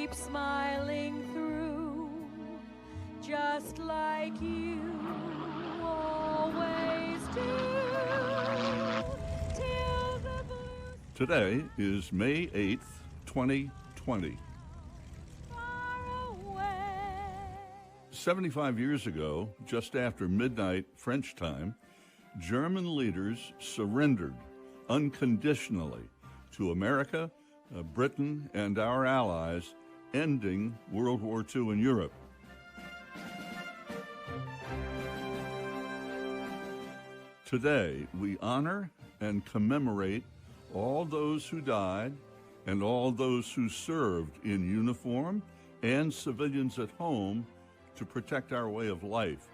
keep smiling through, just like you always do. Till the blue... Today is May 8th, 2020. Far away. 75 years ago, just after midnight French time, German leaders surrendered unconditionally to America, Britain, and our allies, ending World War II in Europe. Today, we honor and commemorate all those who died and all those who served in uniform and civilians at home to protect our way of life.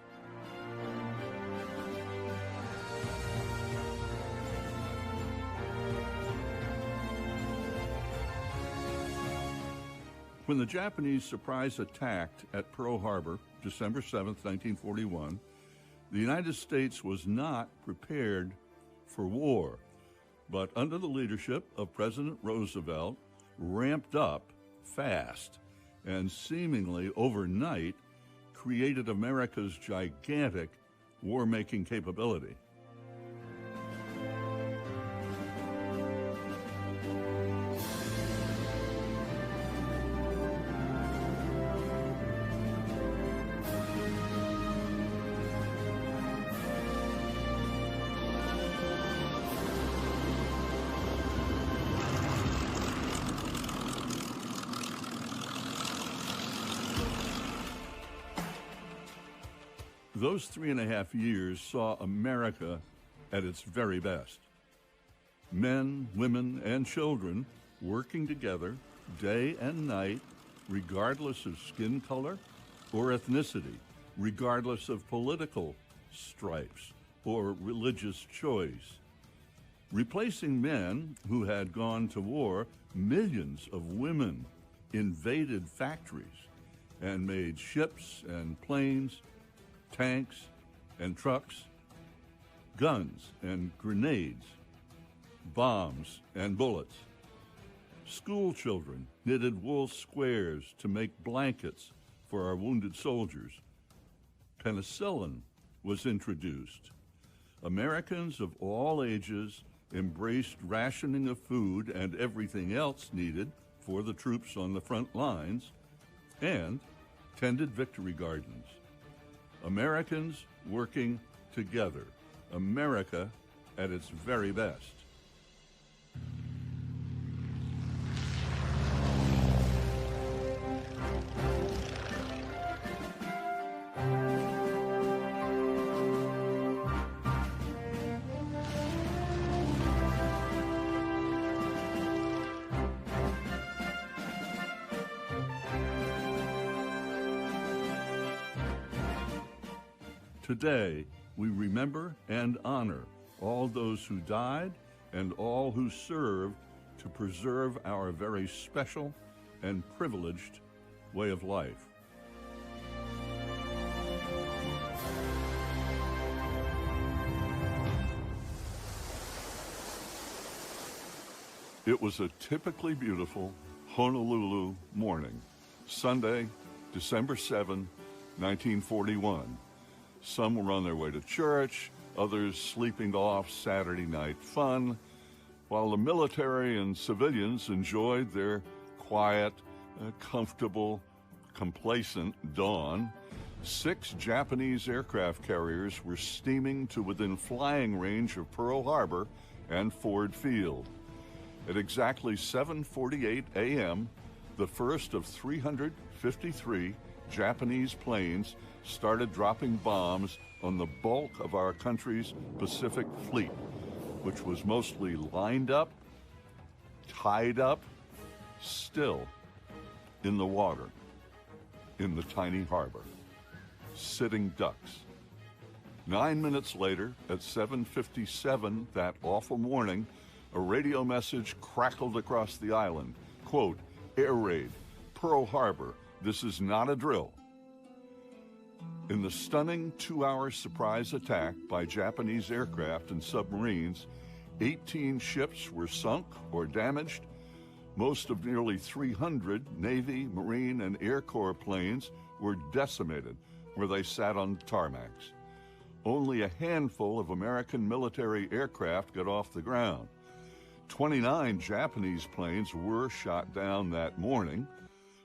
When the Japanese surprise attacked at Pearl Harbor, December 7th, 1941, the United States was not prepared for war, but under the leadership of President Roosevelt, ramped up fast and seemingly overnight created America's gigantic war-making capability. Those 3.5 years saw America at its very best. Men, women, and children working together day and night, regardless of skin color or ethnicity, regardless of political stripes or religious choice. Replacing men who had gone to war, millions of women invaded factories and made ships and planes, tanks and trucks, guns and grenades, bombs and bullets. School children knitted wool squares to make blankets for our wounded soldiers. Penicillin was introduced. Americans of all ages embraced rationing of food and everything else needed for the troops on the front lines and tended victory gardens. Americans working together. America at its very best. Today, we remember and honor all those who died and all who served to preserve our very special and privileged way of life. It was a typically beautiful Honolulu morning, Sunday, December 7, 1941. Some were on their way to church, others sleeping off Saturday night fun, while the military and civilians enjoyed their quiet, comfortable, complacent dawn. 6 Japanese aircraft carriers were steaming to within flying range of Pearl Harbor and Ford Field. At exactly 7:48 a.m., the first of 353 Japanese planes started dropping bombs on the bulk of our country's Pacific Fleet, which was mostly lined up, tied up, still in the water, in the tiny harbor, sitting ducks. 9 minutes later, at 7:57 that awful morning, a radio message crackled across the island. Quote, "Air raid, Pearl Harbor, this is not a drill." In the stunning 2-hour surprise attack by Japanese aircraft and submarines, 18 ships were sunk or damaged, Most of nearly 300 Navy, Marine, and Air Corps planes were decimated where they sat on tarmacs. Only a handful of American military aircraft got off the ground. 29 Japanese planes were shot down that morning.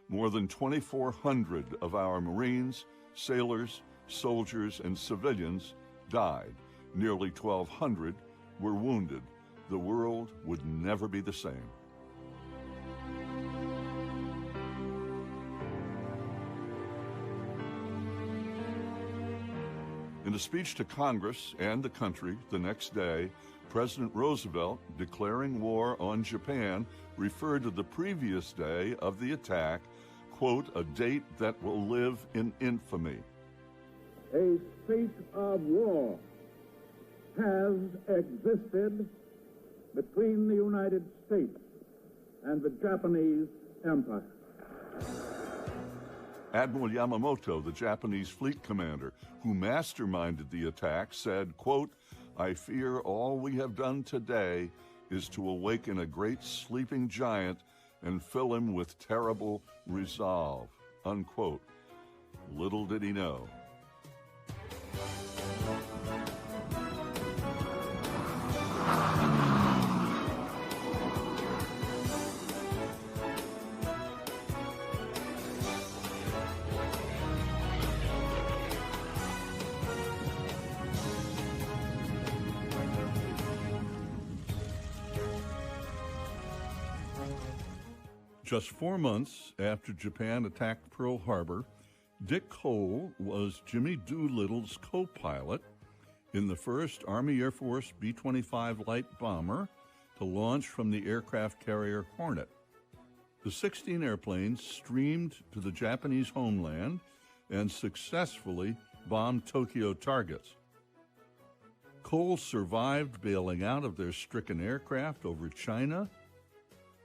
More than 2,400 of our Marines, sailors, soldiers, and civilians died. Nearly 1,200 were wounded. The world would never be the same. In a speech to Congress and the country the next day, President Roosevelt, declaring war on Japan, referred to the previous day of the attack, quote, a date that will live in infamy. A state of war has existed between the United States and the Japanese Empire. Admiral Yamamoto, the Japanese fleet commander who masterminded the attack, said, quote, I fear all we have done today is to awaken a great sleeping giant and fill him with terrible resolve, unquote. Little did he know. Just 4 months after Japan attacked Pearl Harbor, Dick Cole was Jimmy Doolittle's co-pilot in the first Army Air Force B-25 light bomber to launch from the aircraft carrier Hornet. The 16 airplanes streamed to the Japanese homeland and successfully bombed Tokyo targets. Cole survived bailing out of their stricken aircraft over China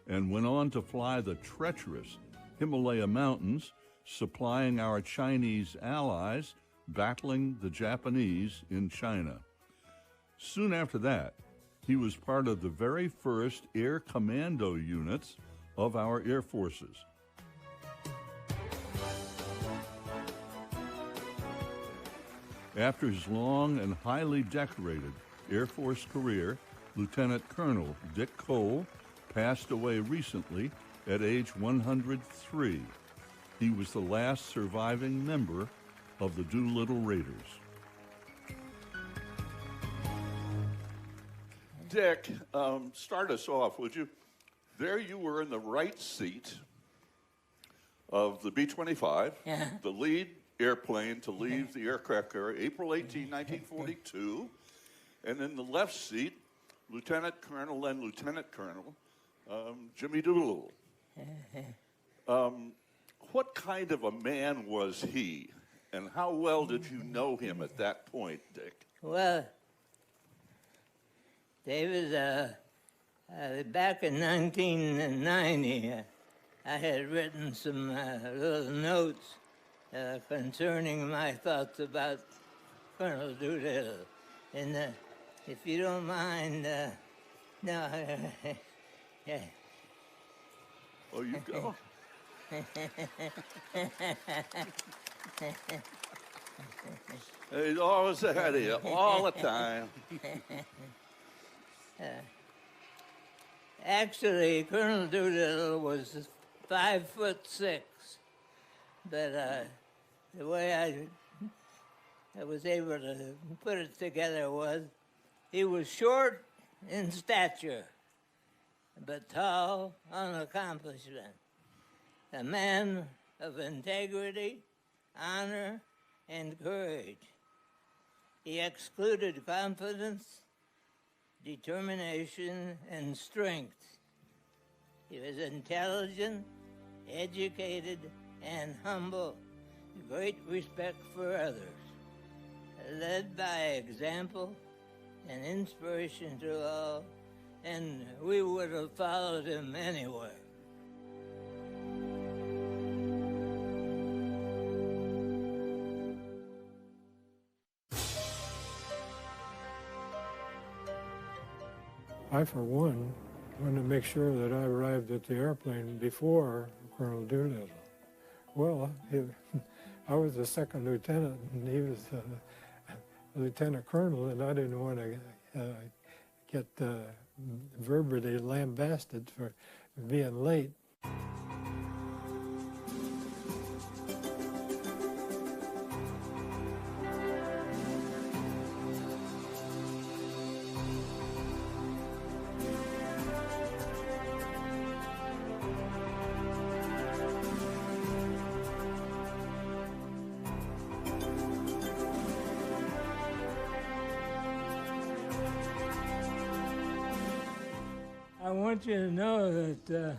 and went on to fly the treacherous Himalaya Mountains, supplying our Chinese allies battling the Japanese in China. Soon after that, he was part of the very first air commando units of our air forces. After his long and highly decorated Air Force career, Lieutenant Colonel Dick Cole passed away recently at age 103. He was the last surviving member of the Doolittle Raiders. Dick, start us off, would you? There you were in the right seat of the B-25, the lead airplane to leave the aircraft carrier, April 18, 1942. And in the left seat, Lieutenant Colonel and Lieutenant Colonel Jimmy Doolittle. What kind of a man was he, and how well did you know him at that point, Dick? Well, David, back in 1990, I had written some little notes concerning my thoughts about Colonel Doolittle. And if you don't mind, no, yeah. Oh, you go. He's always ahead of you, all the time. Actually, Colonel Doolittle was 5'6", but the way I was able to put it together was he was short in stature, but tall on accomplishment. A man of integrity, honor, and courage. He excluded confidence, determination, and strength. He was intelligent, educated, and humble, great respect for others, led by example and inspiration to all, and we would have followed him anywhere. I, for one, wanted to make sure that I arrived at the airplane before Colonel Doolittle. Well, I was a second lieutenant, and he was a lieutenant colonel, and I didn't want to get verbally lambasted for being late. I want you to know that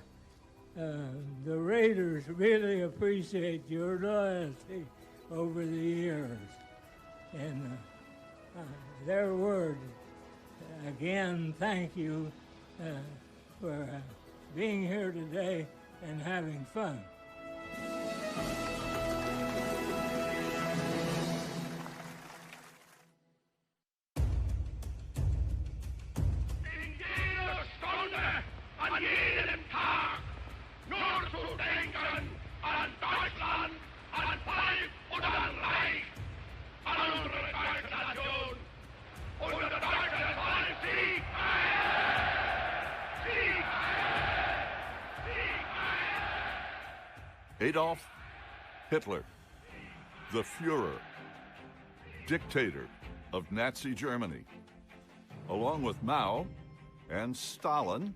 the Raiders really appreciate your loyalty over the years. And their word, again, thank you for being here today and having fun. Adolf Hitler, the Führer, dictator of Nazi Germany, along with Mao and Stalin,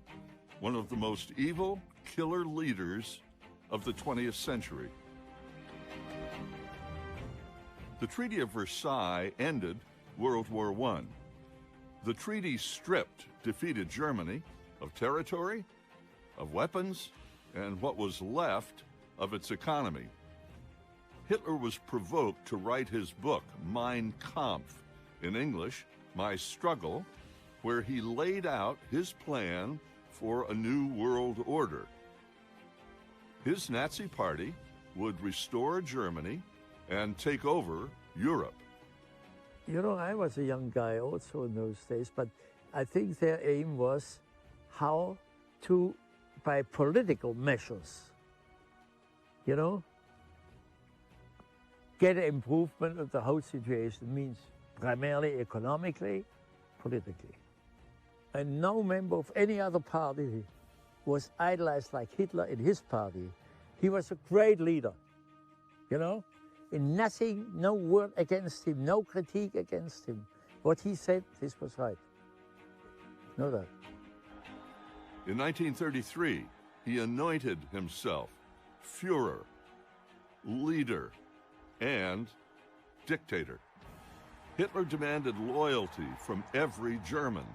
one of the most evil killer leaders of the 20th century. The Treaty of Versailles ended World War I. The treaty stripped defeated Germany of territory, of weapons, and what was left of its economy. Hitler was provoked to write his book, Mein Kampf, in English, My Struggle, where he laid out his plan for a new world order. His Nazi party would restore Germany and take over Europe. You know, I was a young guy also in those days, but I think their aim was how to, by political measures, you know, get an improvement of the whole situation, means primarily economically, politically. And no member of any other party was idolized like Hitler in his party. He was a great leader, you know, and nothing, no word against him, no critique against him. What he said, this was right. Know that. In 1933, he anointed himself Führer, leader, and dictator. Hitler demanded loyalty from every German,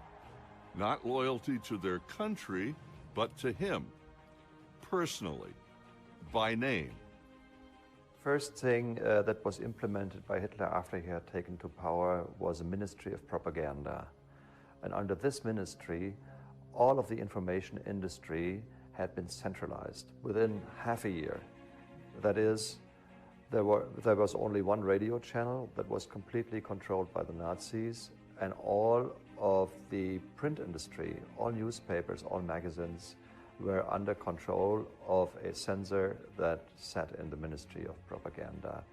not loyalty to their country, but to him, personally, by name. First thing that was implemented by Hitler after he had taken to power was a Ministry of Propaganda. And under this ministry, all of the information industry had been centralized within half a year. That is, there was only one radio channel that was completely controlled by the Nazis, and all of the print industry, all newspapers, all magazines were under control of a censor that sat in the Ministry of Propaganda.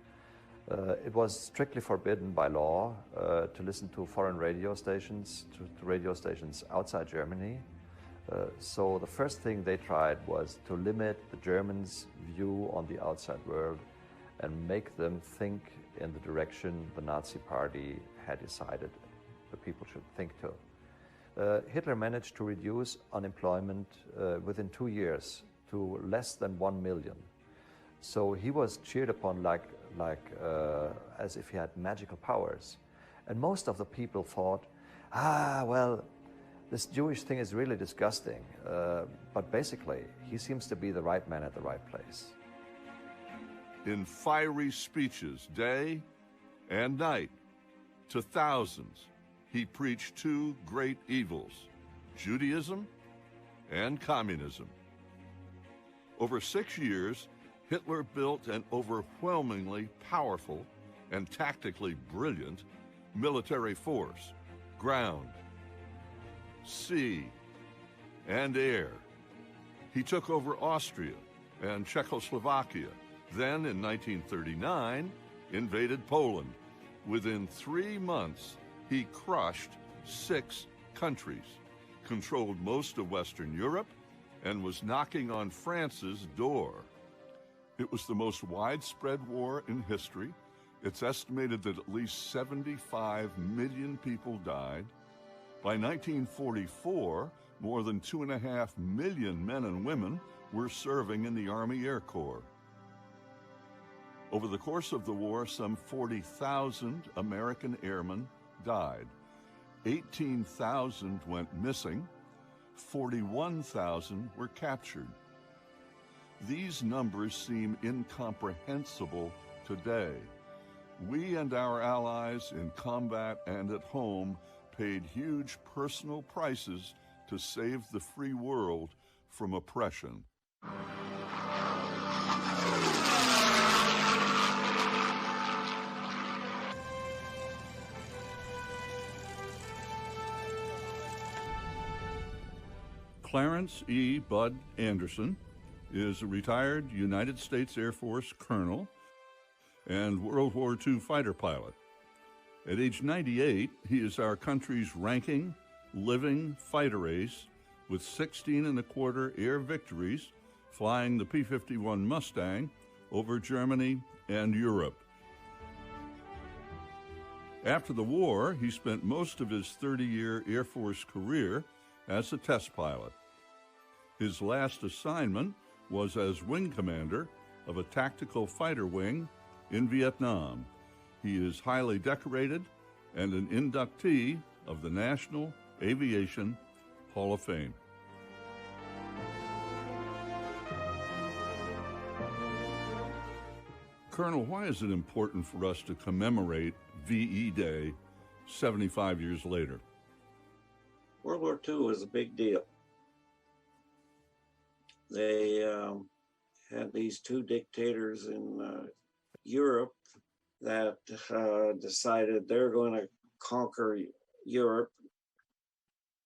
It was strictly forbidden by law to listen to foreign radio stations, to radio stations outside Germany. So the first thing they tried was to limit the Germans' view on the outside world and make them think in the direction the Nazi Party had decided the people should think to. Hitler managed to reduce unemployment within 2 years to less than 1 million. So he was cheered upon like as if he had magical powers. And most of the people thought, well, this Jewish thing is really disgusting. But basically, he seems to be the right man at the right place. In fiery speeches, day and night, to thousands, he preached two great evils, Judaism and communism. Over 6 years, Hitler built an overwhelmingly powerful and tactically brilliant military force, ground, sea, and air. He took over Austria and Czechoslovakia, then in 1939 invaded Poland. Within 3 months, he crushed 6 countries, controlled most of Western Europe, and was knocking on France's door. It was the most widespread war in history. It's estimated that at least 75 million people died. By 1944, more than 2.5 million men and women were serving in the Army Air Corps. Over the course of the war, some 40,000 American airmen died. 18,000 went missing. 41,000 were captured. These numbers seem incomprehensible today. We and our allies in combat and at home paid huge personal prices to save the free world from oppression. Clarence E. Bud Anderson is a retired United States Air Force colonel and World War II fighter pilot. At age 98, he is our country's ranking living fighter ace with 16.25 air victories flying the P-51 Mustang over Germany and Europe. After the war, he spent most of his 30-year Air Force career as a test pilot. His last assignment was as wing commander of a tactical fighter wing in Vietnam. He is highly decorated and an inductee of the National Aviation Hall of Fame. Colonel, why is it important for us to commemorate VE Day 75 years later? World War II was a big deal. They had these 2 dictators in Europe that decided they're going to conquer Europe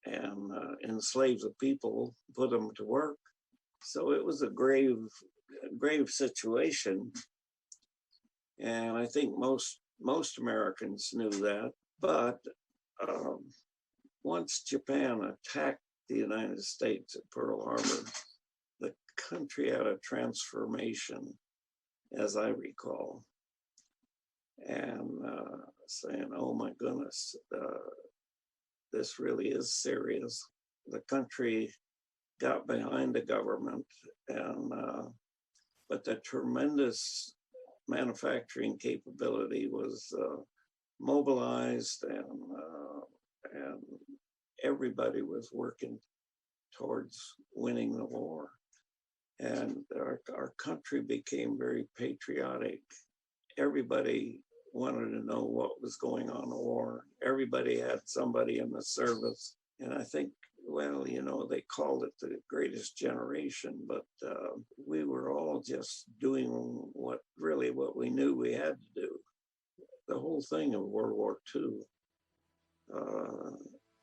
and enslave the people, put them to work. So it was a grave situation. And I think most Americans knew that. But once Japan attacked the United States at Pearl Harbor, the country had a transformation, as I recall, and saying, oh my goodness, this really is serious. The country got behind the government, and but the tremendous manufacturing capability was mobilized, and everybody was working towards winning the war. And our country became very patriotic. Everybody wanted to know what was going on in the war. Everybody had somebody in the service. And I think, well, you know, they called it the greatest generation, but we were all just doing what we knew we had to do. The whole thing of World War II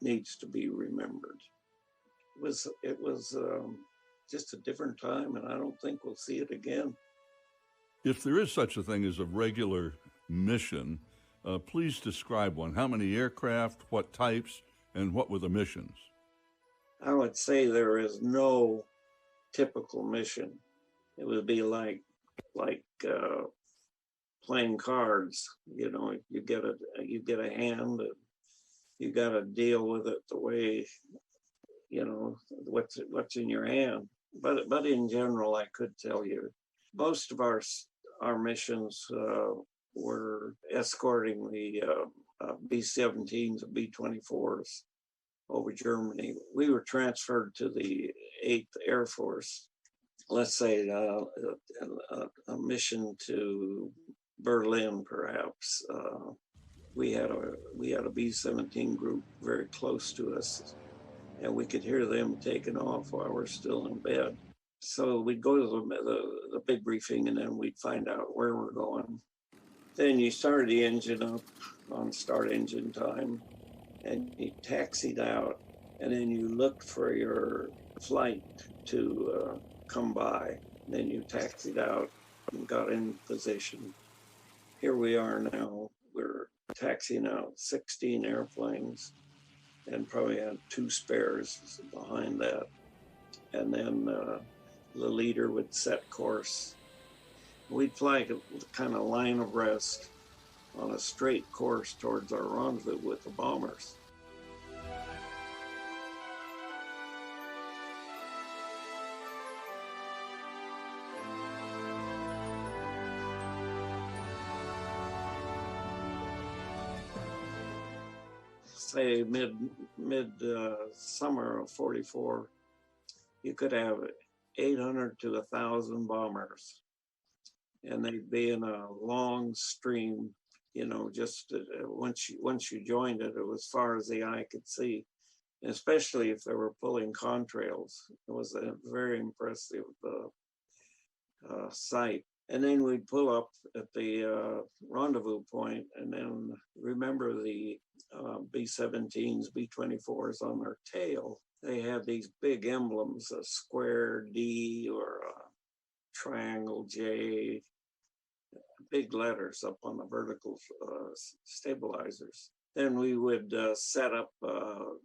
needs to be remembered. It was just a different time, and I don't think we'll see it again. If there is such a thing as a regular mission, please describe one. How many aircraft, what types, and what were the missions? I would say there is no typical mission. It would be like playing cards. You know, you get a hand, and you got to deal with it the way, you know, what's in your hand. But in general, I could tell you, most of our missions were escorting the B-17s and B-24s over Germany. We were transferred to the 8th Air Force. Let's say a mission to Berlin, perhaps. We had a B-17 group very close to us, and we could hear them taking off while we're still in bed. So we'd go to the big briefing, and then we'd find out where we're going. Then you started the engine up on start engine time, and you taxied out, and then you looked for your flight to come by. Then you taxied out and got in position. Here we are now. We're taxiing out 16 airplanes and probably had 2 spares behind that. And then the leader would set course. We'd fly kind of line of rest on a straight course towards our rendezvous with the bombers. Say mid summer of 44, you could have 800 to 1,000 bombers, and they'd be in a long stream. You know, just once you joined it, it was as far as the eye could see, especially if they were pulling contrails. It was a very impressive sight. And then we'd pull up at the rendezvous point, and then remember the B-17s, B-24s on their tail. They had these big emblems, a square D or a triangle J, big letters up on the vertical stabilizers. Then we would set up a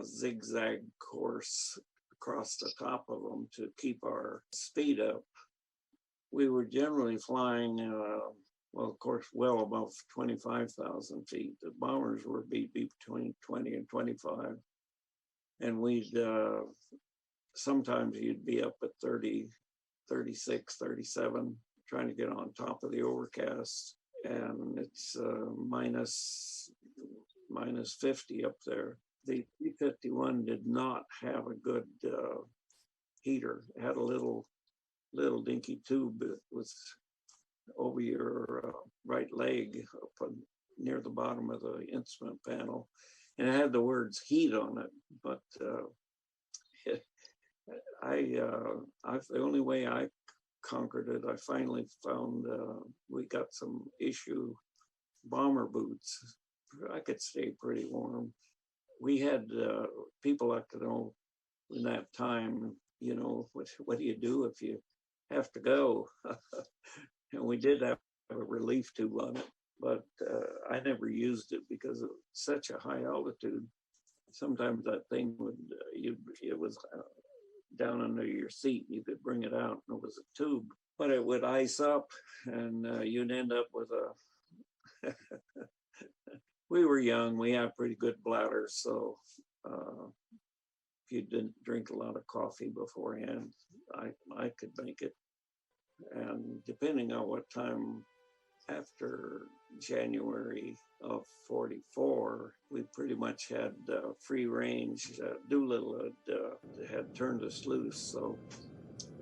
zigzag course across the top of them to keep our speed up. We were generally flying, well, of course, well above 25,000 feet. The bombers were between 20 and 25. And we'd, sometimes you'd be up at 30, 36, 37, trying to get on top of the overcast. And it's minus 50 up there. The B-51 did not have a good heater. It had a little dinky tube that was over your right leg up near the bottom of the instrument panel. And it had the words heat on it, but the only way I conquered it, I finally found we got some issue bomber boots. I could stay pretty warm. We had people like to know in that time, you know, what do you do if you have to go? And we did have a relief tube on it, but I never used it because of such a high altitude. Sometimes that thing would, it was down under your seat. You could bring it out and it was a tube, but it would ice up and you'd end up with a, we were young, we had pretty good bladders. So if you didn't drink a lot of coffee beforehand, I could make it. And depending on what time after January of 44, we pretty much had free range. Doolittle had turned us loose, so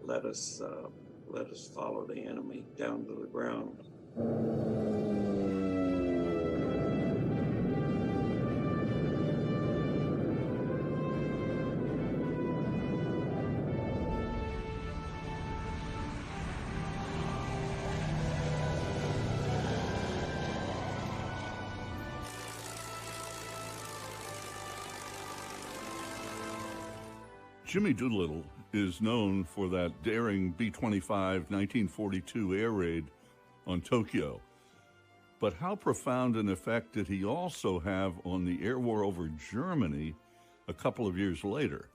let us follow the enemy down to the ground. Jimmy Doolittle is known for that daring B-25 1942 air raid on Tokyo. But how profound an effect did he also have on the air war over Germany a couple of years later?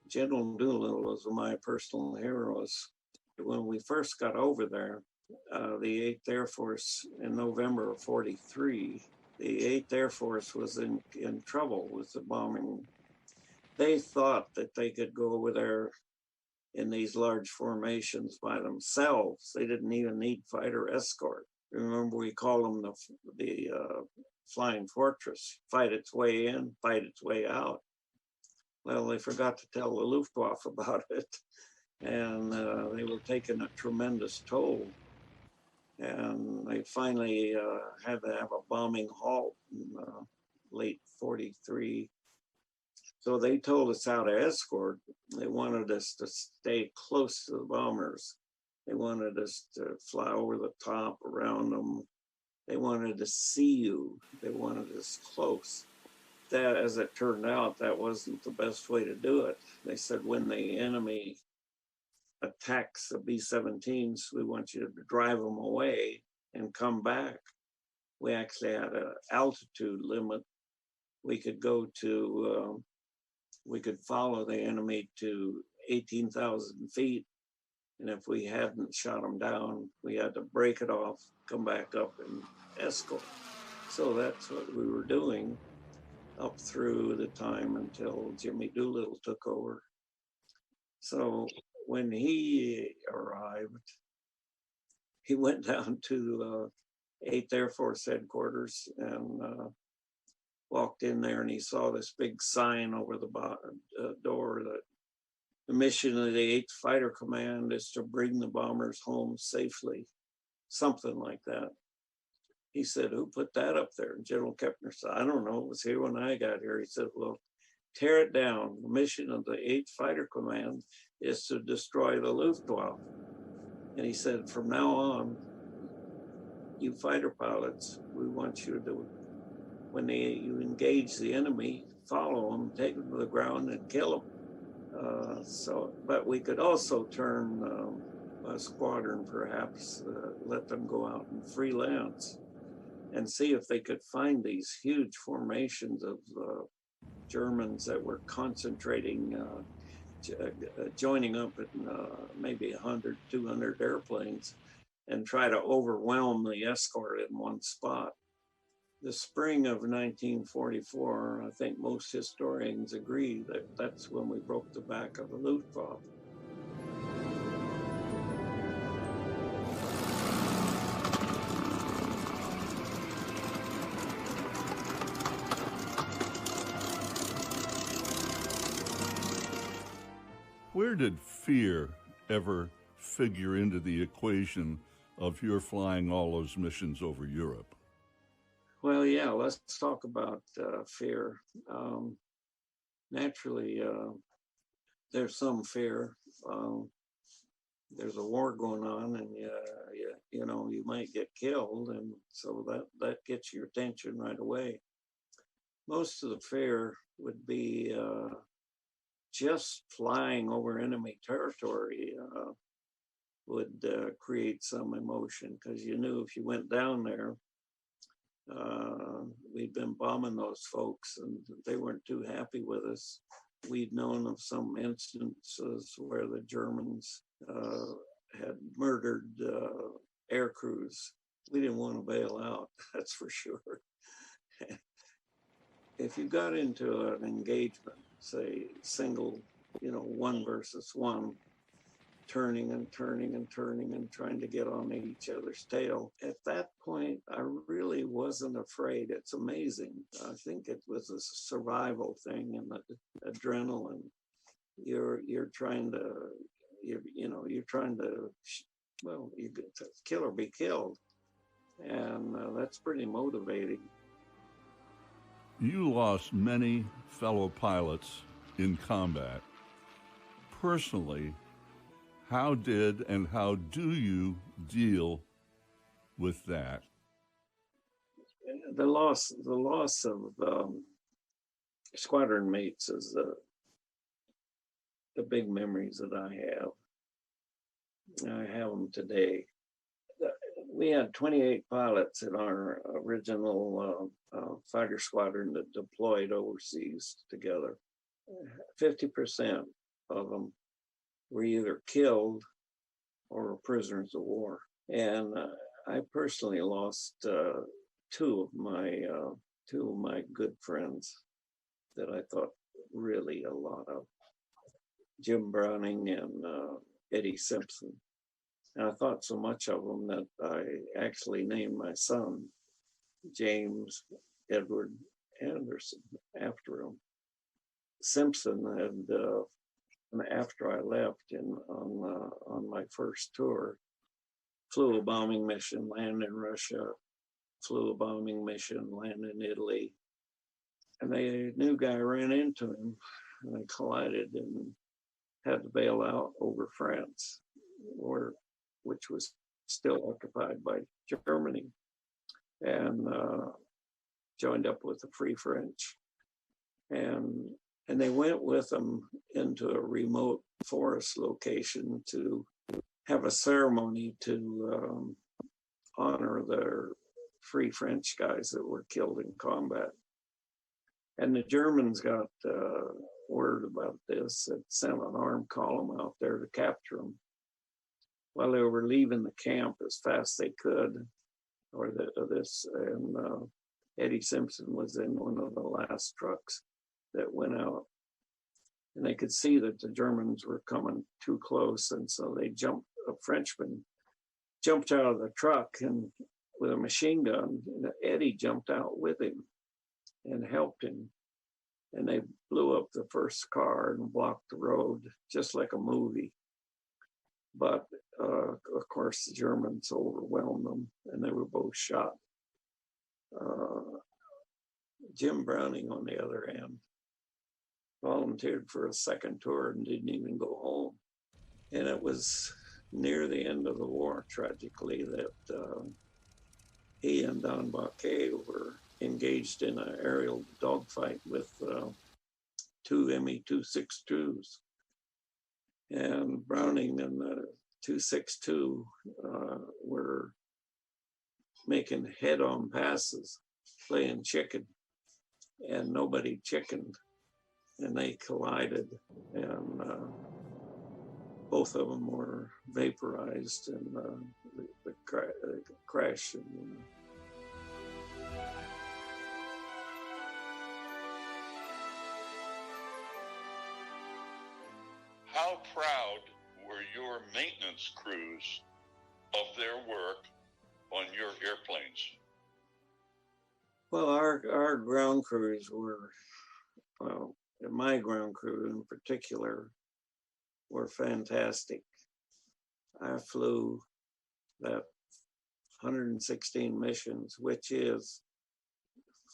General Doolittle was my personal heroes. When we first got over there, the 8th Air Force in November of 43, the 8th Air Force was in trouble with the bombing. They thought that they could go over there in these large formations by themselves. They didn't even need fighter escort. Remember, we call them the Flying Fortress. Fight its way in, fight its way out. Well, they forgot to tell the Luftwaffe about it, and they were taking a tremendous toll. And they finally had to have a bombing halt in late 43. So they told us how to escort. They wanted us to stay close to the bombers. They wanted us to fly over the top, around them. They wanted to see you. They wanted us close. that, as it turned out, that wasn't the best way to do it. They said when the enemy attacks the B-17s, we want you to drive them away and come back. We actually had an altitude limit. We could go to, we could follow the enemy to 18,000 feet. And if we hadn't shot them down, we had to break it off, come back up and escort. So that's what we were doing up through the time until Jimmy Doolittle took over. So when he arrived, he went down to 8th Air Force headquarters and walked in there, and he saw this big sign over the door that the mission of the 8th Fighter Command is to bring the bombers home safely, something like that. He said, "Who put that up there?" And General Kepner said, "I don't know, it was here when I got here." He said, "Well, tear it down. The mission of the 8th Fighter Command is to destroy the Luftwaffe." And he said, "From now on, you fighter pilots, we want you to, when you engage the enemy, follow them, take them to the ground and kill them." But we could also turn a squadron, perhaps, let them go out and freelance and see if they could find these huge formations of Germans that were concentrating, joining up in maybe 100, 200 airplanes and try to overwhelm the escort in one spot. The spring of 1944, I think most historians agree that that's when we broke the back of the Luftwaffe. Where did fear ever figure into the equation of your flying all those missions over Europe? Well, yeah, let's talk about fear. Naturally, there's some fear. There's a war going on, and you know, you might get killed, and so that gets your attention right away. Most of the fear would be just flying over enemy territory would create some emotion, because you knew if you went down there, we'd been bombing those folks and they weren't too happy with us. We'd known of some instances where the Germans had murdered air crews. We didn't want to bail out, that's for sure. If you got into an engagement, say single, you know, 1 versus 1, turning and turning and turning and trying to get on each other's tail, at that point, I really wasn't afraid. It's amazing. I think it was a survival thing and the adrenaline. You're trying to, you're trying to, well, you get to kill or be killed. And that's pretty motivating. You lost many fellow pilots in combat. Personally, how did and how do you deal with that? The loss of squadron mates is the big memories that I have. I have them today. We had 28 pilots in our original fighter squadron that deployed overseas together. 50% of them were either killed or were prisoners of war. And I personally lost two of my good friends that I thought really a lot of, Jim Browning and Eddie Simpson. And I thought so much of them that I actually named my son James Edward Anderson after him. Simpson had, after I left on my first tour, flew a bombing mission, landed in Russia, flew a bombing mission, landed in Italy. And a new guy ran into him and they collided and had to bail out over France, which was still occupied by Germany, and joined up with the Free French. and they went with them into a remote forest location to have a ceremony to honor their Free French guys that were killed in combat. And the Germans got word about this and sent an armed column out there to capture them. While they were leaving the camp as fast as they could, Eddie Simpson was in one of the last trucks that went out. And they could see that the Germans were coming too close. And so a Frenchman jumped out of the truck and with a machine gun, and Eddie jumped out with him and helped him. And they blew up the first car and blocked the road, just like a movie. But of course, the Germans overwhelmed them and they were both shot. Jim Browning, on the other hand, volunteered for a second tour and didn't even go home. And it was near the end of the war, tragically, that he and Don Baquet were engaged in an aerial dogfight with two Me-262s. And Browning and the 262 were making head-on passes, playing chicken, and nobody chickened. And they collided, and both of them were vaporized in the crash. How proud were your maintenance crews of their work on your airplanes? Well, our ground crews were, my ground crew in particular, were fantastic. I flew that 116 missions, which is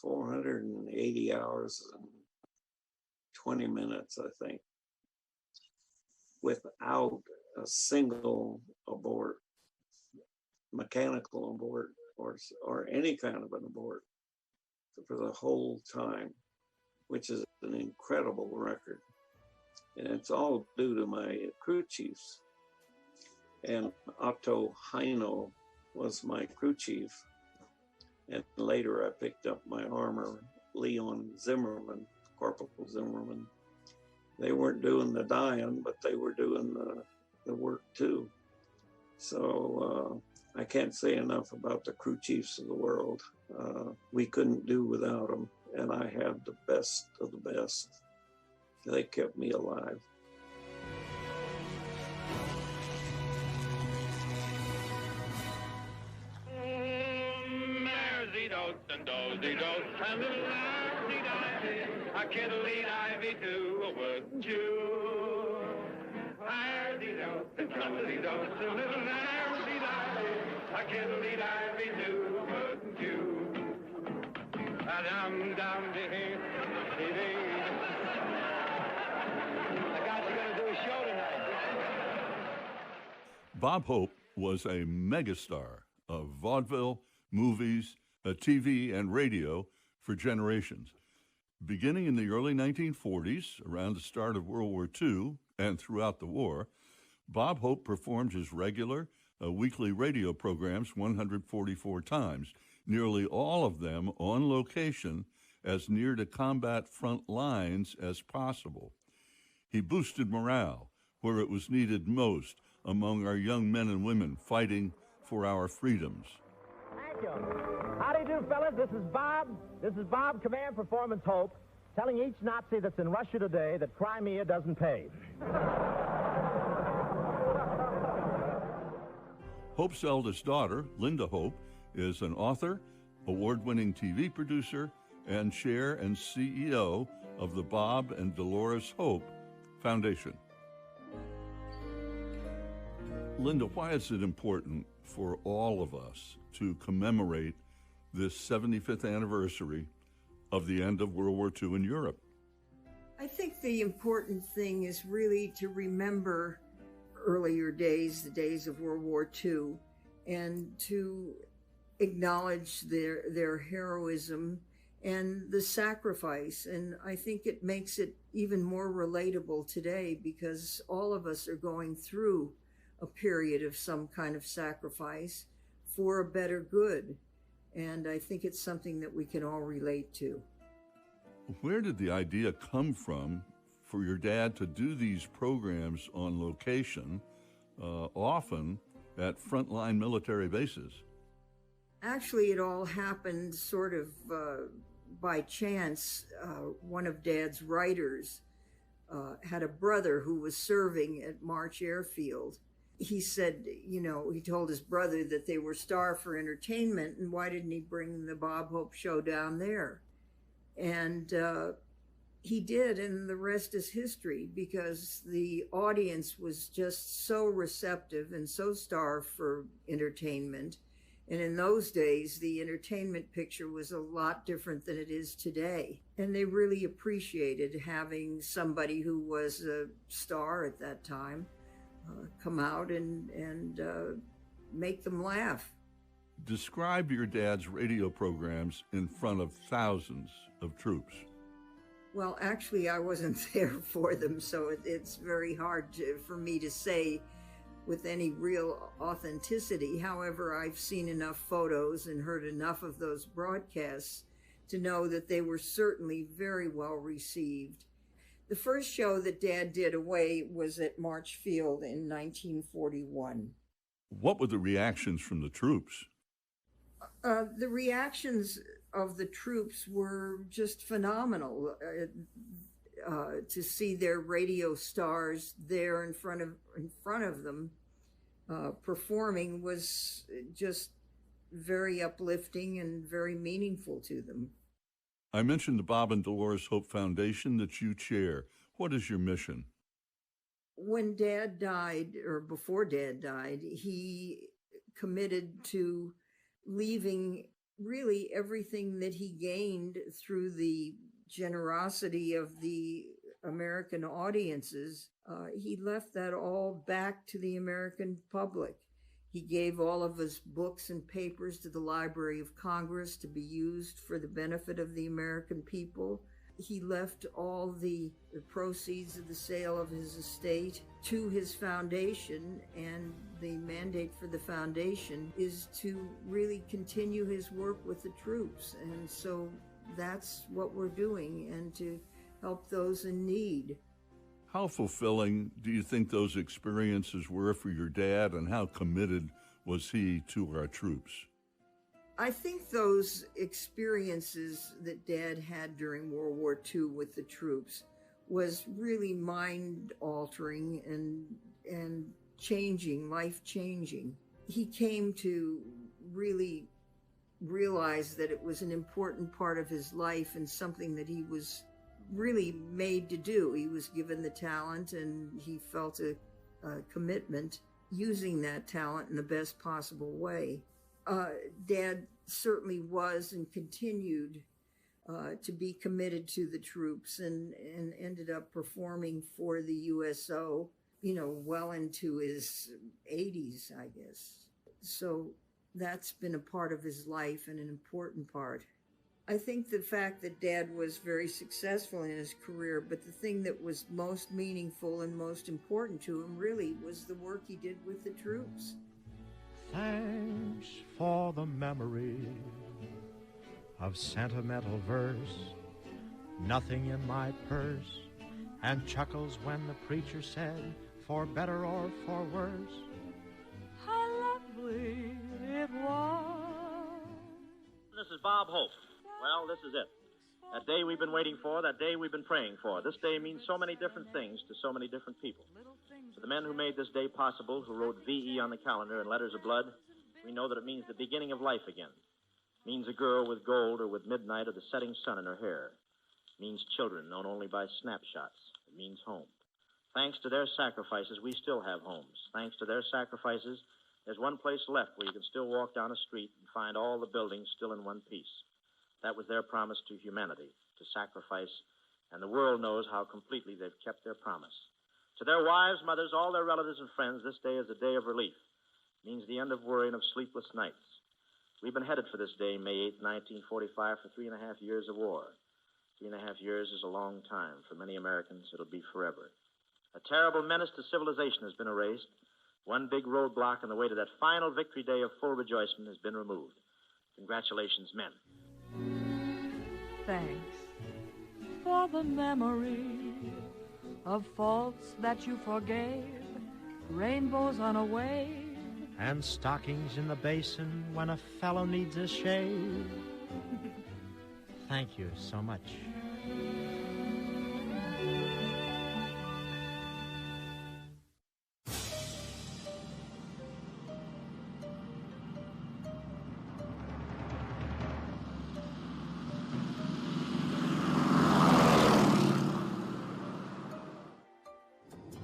480 hours and 20 minutes, I think, without a single abort, mechanical abort, or any kind of an abort for the whole time, which is an incredible record. And it's all due to my crew chiefs. And Otto Heino was my crew chief. And later I picked up my armor, Leon Zimmerman, Corporal Zimmerman. They weren't doing the dying, but they were doing the work too. So I can't say enough about the crew chiefs of the world. We couldn't do without them, and I had the best of the best. They kept me alive. I can't lead Ivy to a wouldn't you? I can't lead Ivy to a wouldn't you? I'm down to here. I got you gonna do a show tonight. Bob Hope was a megastar of vaudeville, movies, TV, and radio for generations. Beginning in the early 1940s, around the start of World War II and throughout the war, Bob Hope performed his regular weekly radio programs 144 times, nearly all of them on location as near to combat front lines as possible. He boosted morale where it was needed most among our young men and women fighting for our freedoms. Thank you. How do you do, fellas? This is Bob. This is Bob, Command Performance Hope, telling each Nazi that's in Russia today that Crimea doesn't pay. Hope's eldest daughter, Linda Hope, is an author, award-winning TV producer, and chair and CEO of the Bob and Dolores Hope Foundation. Linda, why is it important for all of us to commemorate this 75th anniversary of the end of World War II in Europe? I think the important thing is really to remember earlier days, the days of World War II, and to acknowledge their heroism and the sacrifice. And I think it makes it even more relatable today because all of us are going through a period of some kind of sacrifice for a better good. And I think it's something that we can all relate to. Where did the idea come from for your dad to do these programs on location, often at frontline military bases? Actually, it all happened sort of by chance. One of Dad's writers had a brother who was serving at March Airfield. He said, you know, he told his brother that they were starved for entertainment, and why didn't he bring the Bob Hope show down there? And he did, and the rest is history, because the audience was just so receptive and so starved for entertainment. And in those days, the entertainment picture was a lot different than it is today. And they really appreciated having somebody who was a star at that time come out and make them laugh. Describe your dad's radio programs in front of thousands of troops. Well, actually, I wasn't there for them, so it's very hard for me to say with any real authenticity. However, I've seen enough photos and heard enough of those broadcasts to know that they were certainly very well received. The first show that Dad did away was at March Field in 1941. What were the reactions from the troops? The reactions of the troops were just phenomenal. To see their radio stars there in front of them performing was just very uplifting and very meaningful to them. I mentioned the Bob and Dolores Hope Foundation that you chair. What is your mission? When Dad died, or before Dad died, he committed to leaving really everything that he gained through the generosity of the American audiences. He left that all back to the American public. He gave all of his books and papers to the Library of Congress to be used for the benefit of the American people. He left all the proceeds of the sale of his estate to his foundation, and the mandate for the foundation is to really continue his work with the troops. And so that's what we're doing, and to help those in need. How fulfilling do you think those experiences were for your dad, and how committed was he to our troops? I think those experiences that Dad had during World War II with the troops was really mind-altering and changing, life-changing. He came to really realize that it was an important part of his life and something that he was really made to do. He was given the talent, and he felt a commitment using that talent in the best possible way. Dad certainly was and continued to be committed to the troops, and ended up performing for the USO, well into his 80s, I guess. So that's been a part of his life, and an important part. I think the fact that Dad was very successful in his career, but the thing that was most meaningful and most important to him really was the work he did with the troops. Thanks for the memory of sentimental verse, nothing in my purse, and chuckles when the preacher said, for better or for worse. How lovely it was. This is Bob Hope. Well, this is it. That day we've been waiting for, that day we've been praying for. This day means so many different things to so many different people. To the men who made this day possible, who wrote VE on the calendar in letters of blood, we know that it means the beginning of life again. It means a girl with gold or with midnight or the setting sun in her hair. It means children known only by snapshots. It means home. Thanks to their sacrifices, we still have homes. Thanks to their sacrifices, there's one place left where you can still walk down a street and find all the buildings still in one piece. That was their promise to humanity, to sacrifice, and the world knows how completely they've kept their promise. To their wives, mothers, all their relatives and friends, this day is a day of relief. It means the end of worry and of sleepless nights. We've been headed for this day, May 8, 1945, for 3.5 years of war. 3.5 years is a long time. For many Americans, it'll be forever. A terrible menace to civilization has been erased. One big roadblock on the way to that final victory day of full rejoicing has been removed. Congratulations, men. Thanks for the memory of faults that you forgave, rainbows on a wave, and stockings in the basin when a fellow needs a shave. Thank you so much.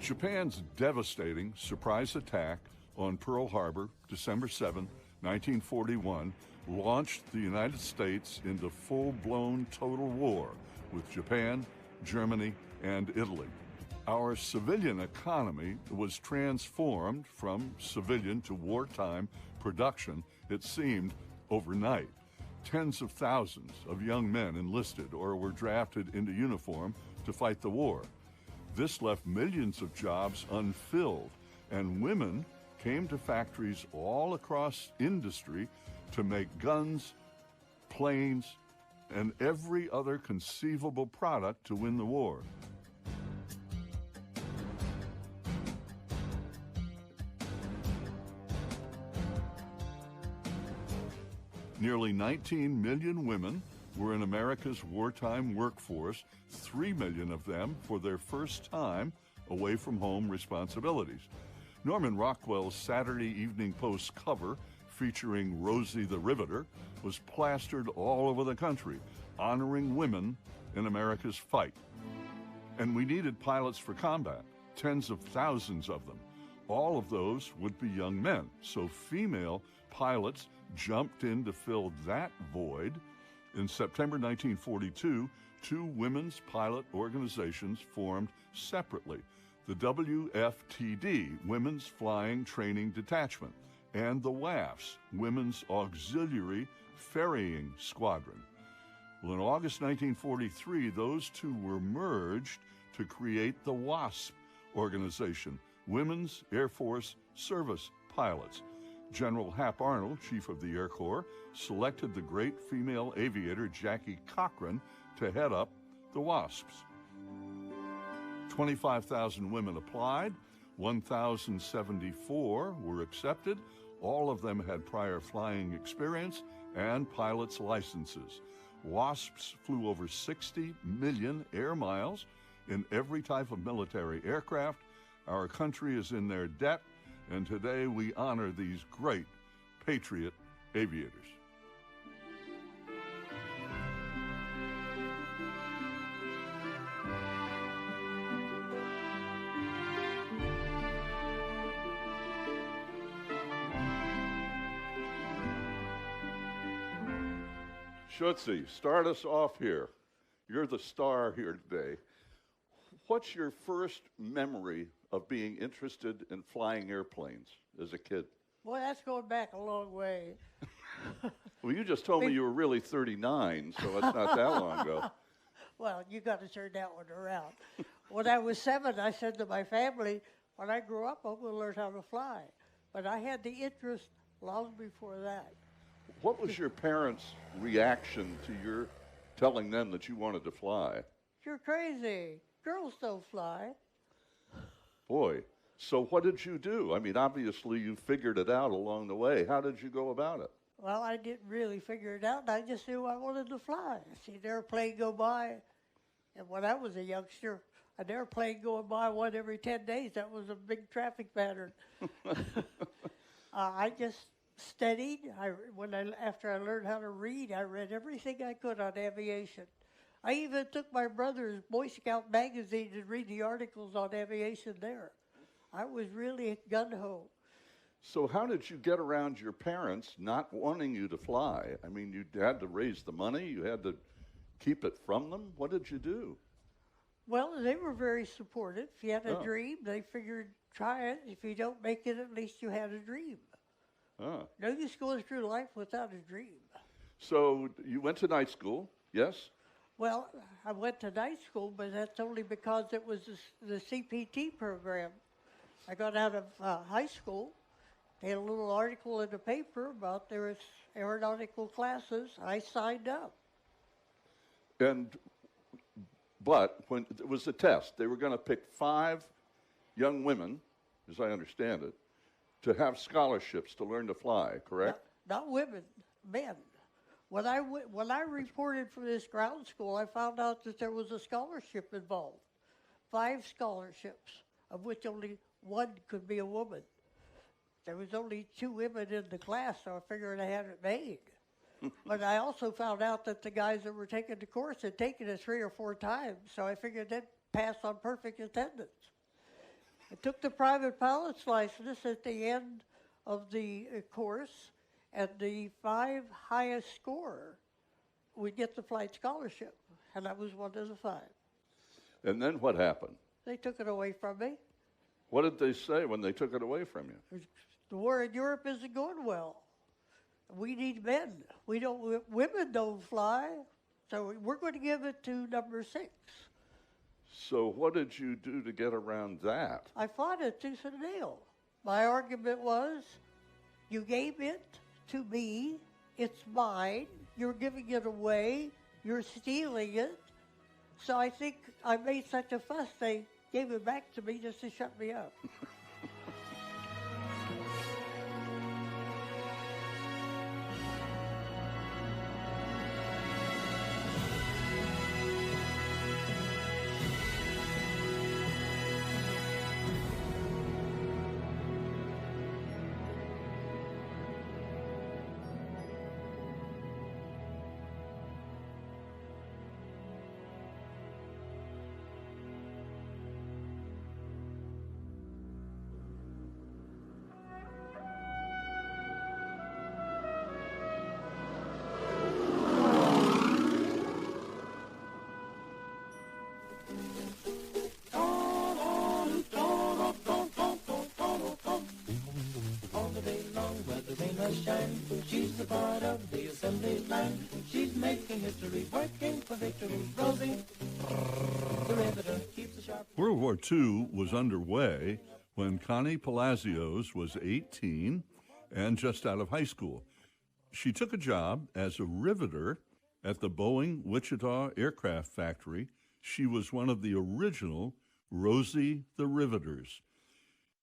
Japan's devastating surprise attack on Pearl Harbor, December 7, 1941, launched the United States into full-blown total war with Japan, Germany, and Italy. Our civilian economy was transformed from civilian to wartime production, it seemed, overnight. Tens of thousands of young men enlisted or were drafted into uniform to fight the war. This left millions of jobs unfilled, and women came to factories all across industry to make guns, planes, and every other conceivable product to win the war. Nearly 19 million women were in America's wartime workforce, 3 million of them for their first time away from home responsibilities. Norman Rockwell's Saturday Evening Post cover, featuring Rosie the Riveter, was plastered all over the country, honoring women in America's fight. And we needed pilots for combat, tens of thousands of them. All of those would be young men, so female pilots jumped in to fill that void. In September 1942, two women's pilot organizations formed separately, the WFTD, Women's Flying Training Detachment, and the WAFS, Women's Auxiliary Ferrying Squadron. Well, in August 1943, those two were merged to create the WASP organization, Women's Air Force Service Pilots. General Hap Arnold, Chief of the Air Corps, selected the great female aviator Jackie Cochran to head up the WASPs. 25,000 women applied, 1,074 were accepted. All of them had prior flying experience and pilot's licenses. WASPs flew over 60 million air miles in every type of military aircraft. Our country is in their debt, and today we honor these great patriot aviators. Schutze, start us off here. You're the star here today. What's your first memory of being interested in flying airplanes as a kid? Boy, that's going back a long way. Well, you just told me you were really 39, so it's not that long ago. Well, you got to turn that one around. When I was 7, I said to my family, when I grow up, I'm going to learn how to fly. But I had the interest long before that. What was your parents' reaction to your telling them that you wanted to fly? You're crazy. Girls don't fly. Boy, so what did you do? I mean, obviously you figured it out along the way. How did you go about it? Well, I didn't really figure it out. I just knew I wanted to fly. I see an airplane go by. And when I was a youngster, an airplane going by one every 10 days, that was a big traffic pattern. I just studied. After I learned how to read, I read everything I could on aviation. I even took my brother's Boy Scout magazine to read the articles on aviation there. I was really gung-ho. So how did you get around your parents not wanting you to fly? I mean, you had to raise the money, you had to keep it from them. What did you do? Well, they were very supportive. If you had a dream, they figured, try it. If you don't make it, at least you had a dream. Huh. No use going through life without a dream. So you went to night school, yes? Well, I went to night school, but that's only because it was the CPT program. I got out of high school. They had a little article in the paper about there was aeronautical classes. I signed up. But when it was a test, they were going to pick 5 young women, as I understand it, to have scholarships to learn to fly, correct? Not women, men. When I reported for this ground school, I found out that there was a scholarship involved. 5 scholarships, of which only 1 could be a woman. There was only 2 women in the class, so I figured I had it made. But I also found out that the guys that were taking the course had taken it 3 or 4 times, so I figured they'd pass on perfect attendance. I took the private pilot's license at the end of the course, and the 5 highest scorer would get the flight scholarship, and I was one of the 5. And then what happened? They took it away from me. What did they say when they took it away from you? The war in Europe isn't going well. We need men. Women don't fly, so we're going to give it to number 6. So what did you do to get around that? I fought it tooth and nail. My argument was, you gave it to me, it's mine, you're giving it away, you're stealing it. So I think I made such a fuss, they gave it back to me just to shut me up. She's a part of the assembly line. She's making history, working for victory. Rosie, the riveter, keeps the sharp. World War II was underway when Connie Palacios was 18 and just out of high school. She took a job as a riveter at the Boeing Wichita Aircraft Factory. She was one of the original Rosie the Riveters.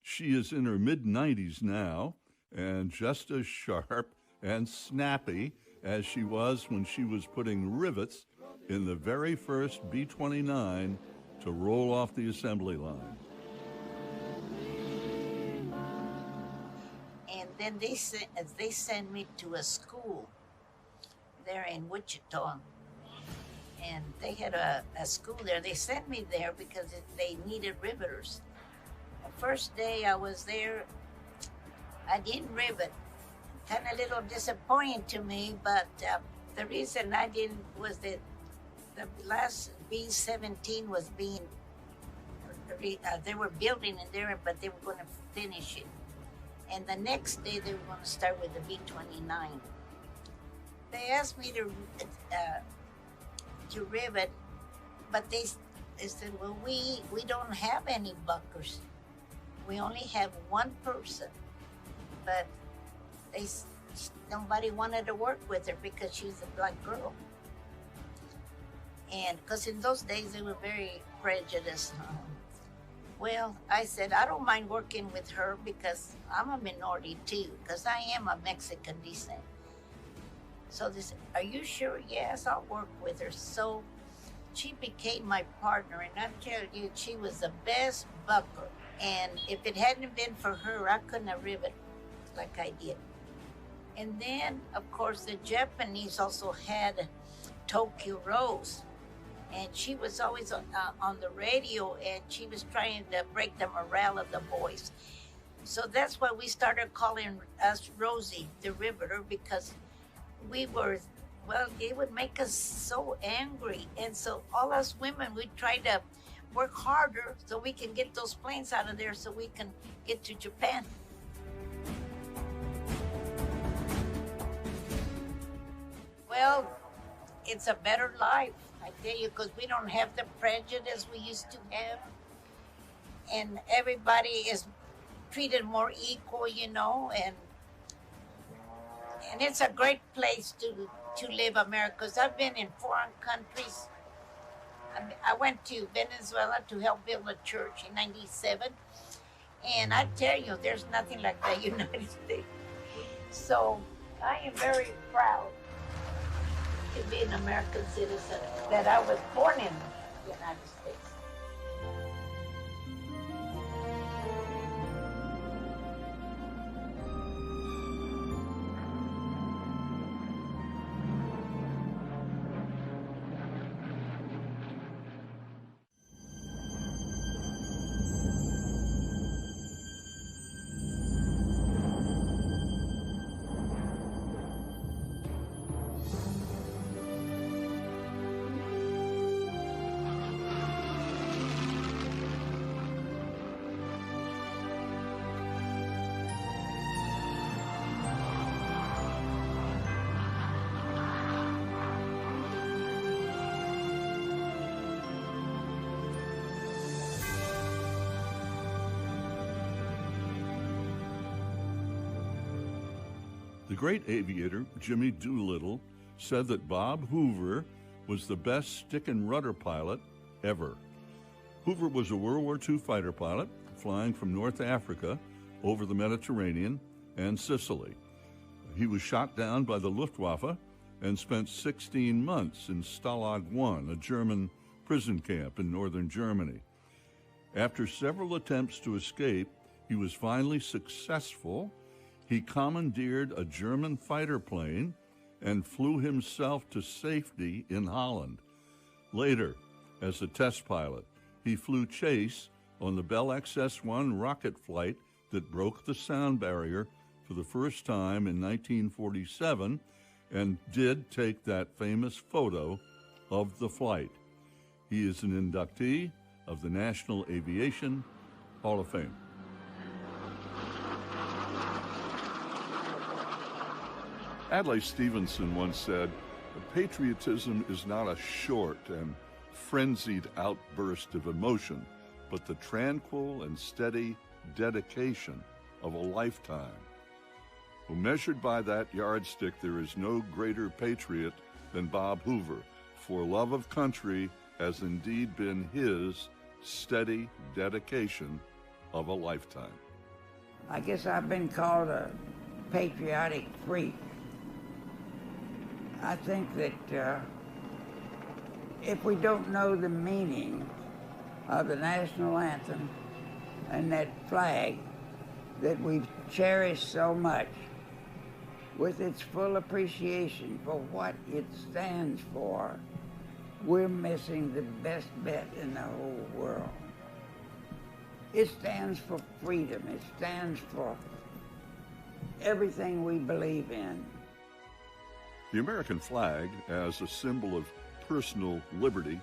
She is in her mid-90s now and just as sharp and snappy as she was when she was putting rivets in the very first B-29 to roll off the assembly line. And then they sent me to a school there in Wichita. And they had a school there. They sent me there because they needed riveters. The first day I was there, I didn't rivet. Kind of a little disappointing to me, but the reason I didn't was that the last B-17 was being, they were building it there, but they were going to finish it. And the next day they were going to start with the B-29. They asked me to rivet, but they said, well, we don't have any buckers. We only have one person. But nobody wanted to work with her because she's a black girl. And because in those days they were very prejudiced. Well, I said, I don't mind working with her because I'm a minority too, because I am of Mexican descent. So they said, are you sure? Yes, I'll work with her. So she became my partner, and I tell you, she was the best bucker. And if it hadn't been for her, I couldn't have riveted like I did. And then, of course, the Japanese also had Tokyo Rose. And she was always on the radio, and she was trying to break the morale of the boys. So that's why we started calling us Rosie the Riveter, because we were, well, it would make us so angry. And so all us women, we try to work harder so we can get those planes out of there so we can get to Japan. Well, it's a better life, I tell you, because we don't have the prejudice we used to have. And everybody is treated more equal, you know, and it's a great place to live, America, because I've been in foreign countries. I went to Venezuela to help build a church in '97, and I tell you, there's nothing like the United States. So I am very proud to be an American citizen, that I was born in the United States. The great aviator Jimmy Doolittle said that Bob Hoover was the best stick and rudder pilot ever. Hoover was a World War II fighter pilot flying from North Africa over the Mediterranean and Sicily. He was shot down by the Luftwaffe and spent 16 months in Stalag I, a German prison camp in northern Germany. After several attempts to escape, he was finally successful. He commandeered a German fighter plane and flew himself to safety in Holland. Later, as a test pilot, he flew chase on the Bell XS-1 rocket flight that broke the sound barrier for the first time in 1947 and did take that famous photo of the flight. He is an inductee of the National Aviation Hall of Fame. Adlai Stevenson once said, "Patriotism is not a short and frenzied outburst of emotion, but the tranquil and steady dedication of a lifetime." Well, measured by that yardstick, there is no greater patriot than Bob Hoover, for love of country has indeed been his steady dedication of a lifetime. I guess I've been called a patriotic freak. I think that if we don't know the meaning of the national anthem and that flag that we've cherished so much, with its full appreciation for what it stands for, we're missing the best bet in the whole world. It stands for freedom. It stands for everything we believe in. The American flag, as a symbol of personal liberty,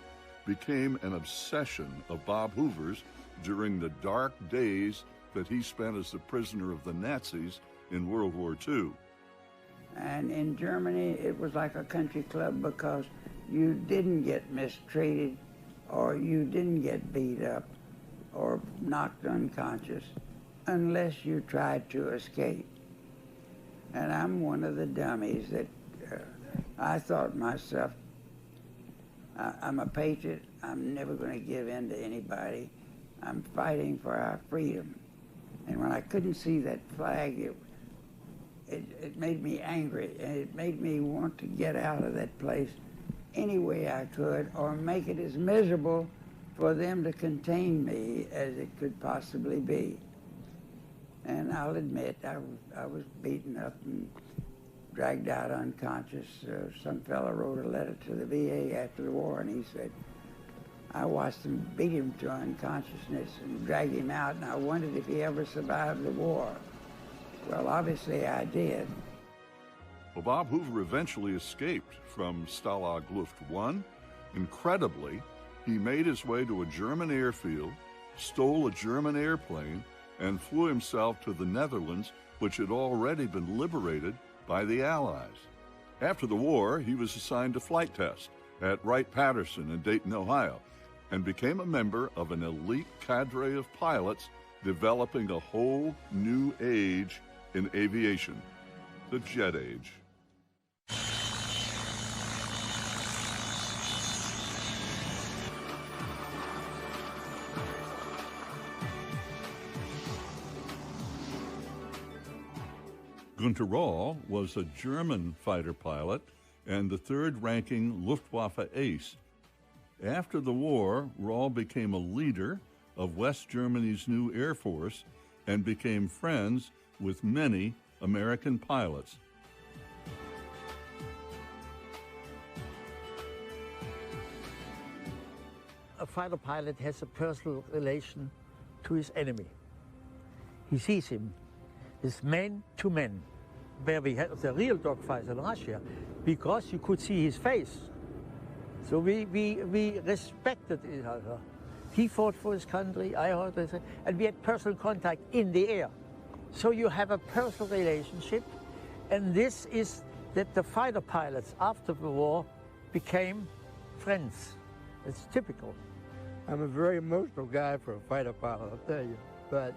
became an obsession of Bob Hoover's during the dark days that he spent as a prisoner of the Nazis in World War II. And in Germany, it was like a country club because you didn't get mistreated or you didn't get beat up or knocked unconscious unless you tried to escape. And I'm one of the dummies that I thought myself, I'm a patriot. I'm never going to give in to anybody. I'm fighting for our freedom. And when I couldn't see that flag, it made me angry, and it made me want to get out of that place any way I could, or make it as miserable for them to contain me as it could possibly be. And I'll admit, I was beaten up and dragged out unconscious. Some fellow wrote a letter to the VA after the war, and he said, I watched them beat him to unconsciousness and drag him out, and I wondered if he ever survived the war. Well, obviously I did. Well, Bob Hoover eventually escaped from Stalag Luft I. Incredibly, he made his way to a German airfield, stole a German airplane, and flew himself to the Netherlands, which had already been liberated by the Allies. After the war, he was assigned to flight test at Wright-Patterson in Dayton, Ohio, and became a member of an elite cadre of pilots developing a whole new age in aviation, the jet age. Günter Röhl was a German fighter pilot and the third-ranking Luftwaffe ace. After the war, Röhl became a leader of West Germany's new Air Force and became friends with many American pilots. A fighter pilot has a personal relation to his enemy. He sees him. It's man to man, where we had the real dogfights in Russia, because you could see his face. So we respected each other. He fought for his country, I fought for his country, and we had personal contact in the air. So you have a personal relationship, and this is that the fighter pilots after the war became friends. It's typical. I'm a very emotional guy for a fighter pilot, I'll tell you, but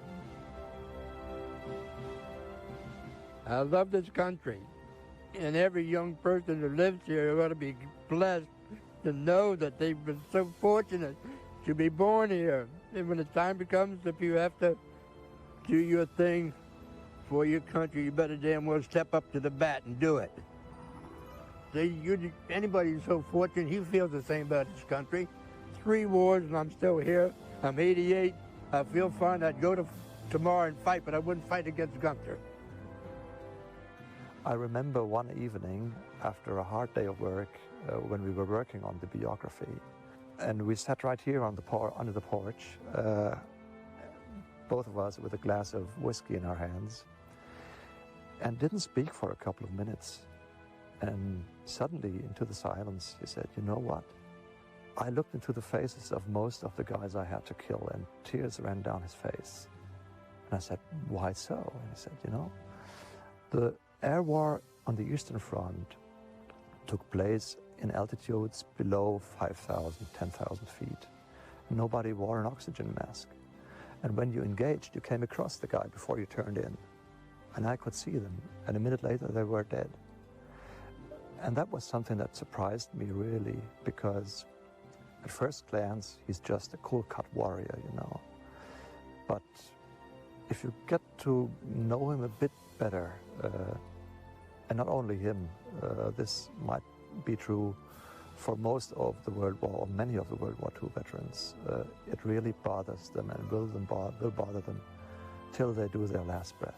I love this country, and every young person who lives here ought to be blessed to know that they've been so fortunate to be born here. And when the time comes, if you have to do your thing for your country, you better damn well step up to the bat and do it. Anybody who's so fortunate, he feels the same about this country. 3 wars and I'm still here. I'm 88. I feel fine. I'd go to tomorrow and fight, but I wouldn't fight against Günter. I remember one evening after a hard day of work when we were working on the biography, and we sat right here on under the porch, both of us with a glass of whiskey in our hands, and didn't speak for a couple of minutes. And suddenly, into the silence, he said, "You know what? I looked into the faces of most of the guys I had to kill, and tears ran down his face." And I said, "Why so?" And he said, "You know, the air war on the Eastern Front took place in altitudes below 5,000, 10,000 feet. Nobody wore an oxygen mask. And when you engaged, you came across the guy before you turned in. And I could see them, and a minute later they were dead." And that was something that surprised me really, because at first glance, he's just a cool-cut warrior, you know. But if you get to know him a bit better, and not only him, this might be true for most of the World War, or many of the World War II veterans, it really bothers them and will bother them till they do their last breath.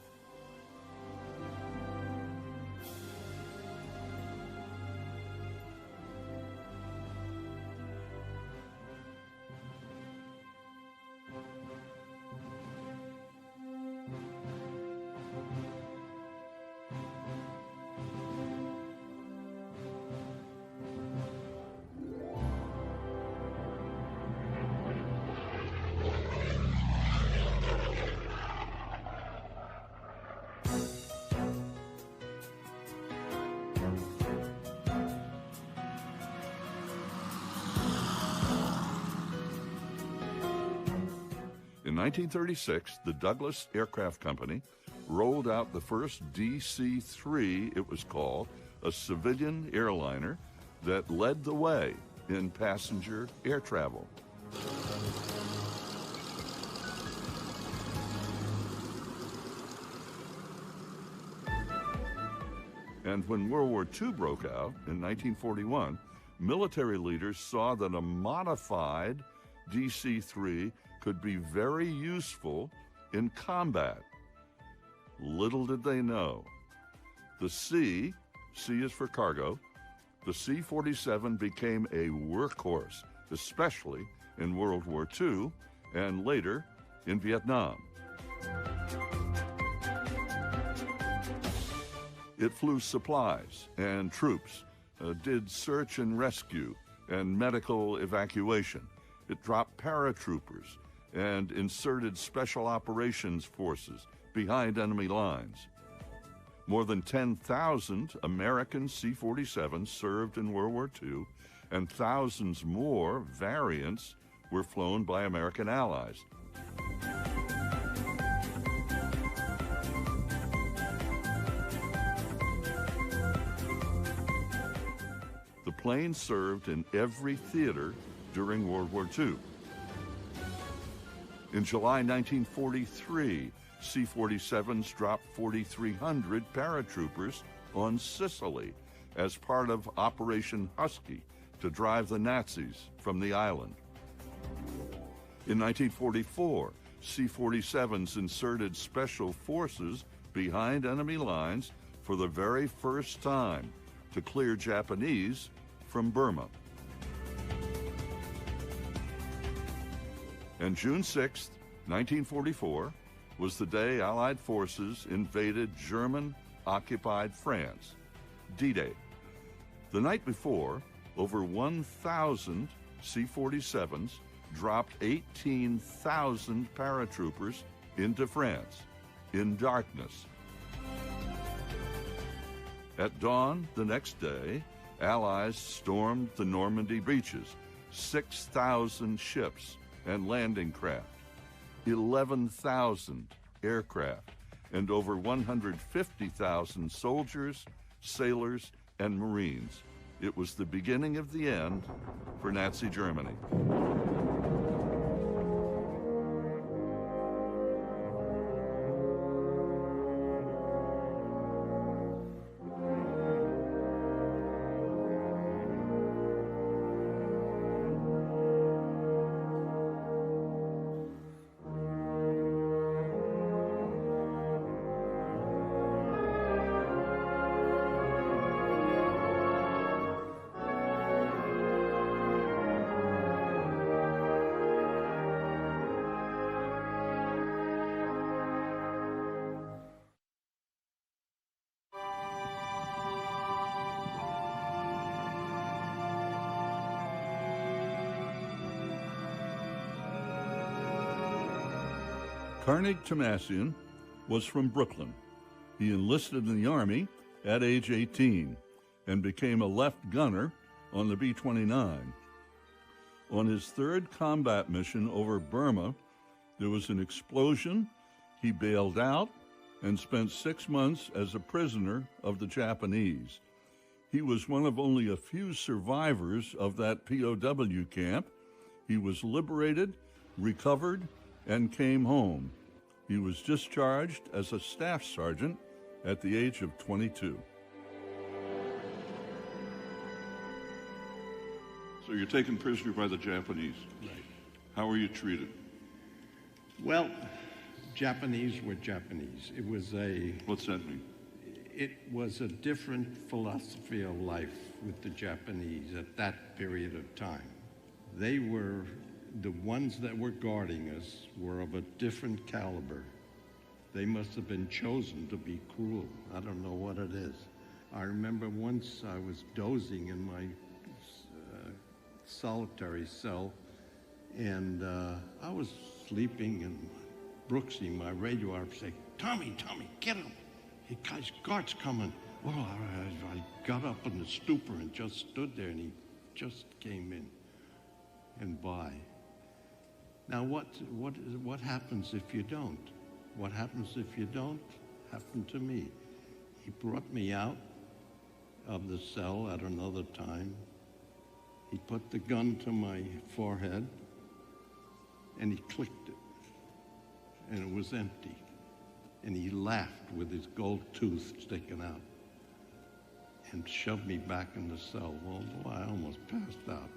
In 1936, the Douglas Aircraft Company rolled out the first DC-3, it was called, a civilian airliner that led the way in passenger air travel. And when World War II broke out in 1941, military leaders saw that a modified DC-3 could be very useful in combat. Little did they know. The C is for cargo, the C-47 became a workhorse, especially in World War II and later in Vietnam. It flew supplies and troops, did search and rescue and medical evacuation. It dropped paratroopers and inserted special operations forces behind enemy lines. More than 10,000 American C-47s served in World War II, and thousands more variants were flown by American allies. The plane served in every theater during World War II. In July 1943, C-47s dropped 4,300 paratroopers on Sicily as part of Operation Husky to drive the Nazis from the island. In 1944, C-47s inserted special forces behind enemy lines for the very first time to clear Japanese from Burma. And June 6, 1944, was the day Allied forces invaded German-occupied France, D-Day. The night before, over 1,000 C-47s dropped 18,000 paratroopers into France in darkness. At dawn the next day, Allies stormed the Normandy beaches, 6,000 ships and landing craft, 11,000 aircraft, and over 150,000 soldiers, sailors, and Marines. It was the beginning of the end for Nazi Germany. Carnegie Tomasian was from Brooklyn. He enlisted in the Army at age 18 and became a left gunner on the B-29. On his third combat mission over Burma, there was an explosion. He bailed out and spent 6 months as a prisoner of the Japanese. He was one of only a few survivors of that POW camp. He was liberated, recovered, and came home. He was discharged as a staff sergeant at the age of 22. So you're taken prisoner by the Japanese. Right. How were you treated? Well, Japanese were Japanese. It was a... What's that mean? It was a different philosophy of life with the Japanese at that period of time. They were... The ones that were guarding us were of a different caliber. They must have been chosen to be cruel. I don't know what it is. I remember once I was dozing in my solitary cell, and I was sleeping, and Brooksy, my radio operator, said, Tommy, get him. He guy's guard's coming. Well, I got up in the stupor and just stood there, and he just came in and by. Now, what happens if you don't? What happens if you don't? Happened to me. He brought me out of the cell at another time. He put the gun to my forehead, and he clicked it, and it was empty. And he laughed with his gold tooth sticking out and shoved me back in the cell. Well, boy, I almost passed out.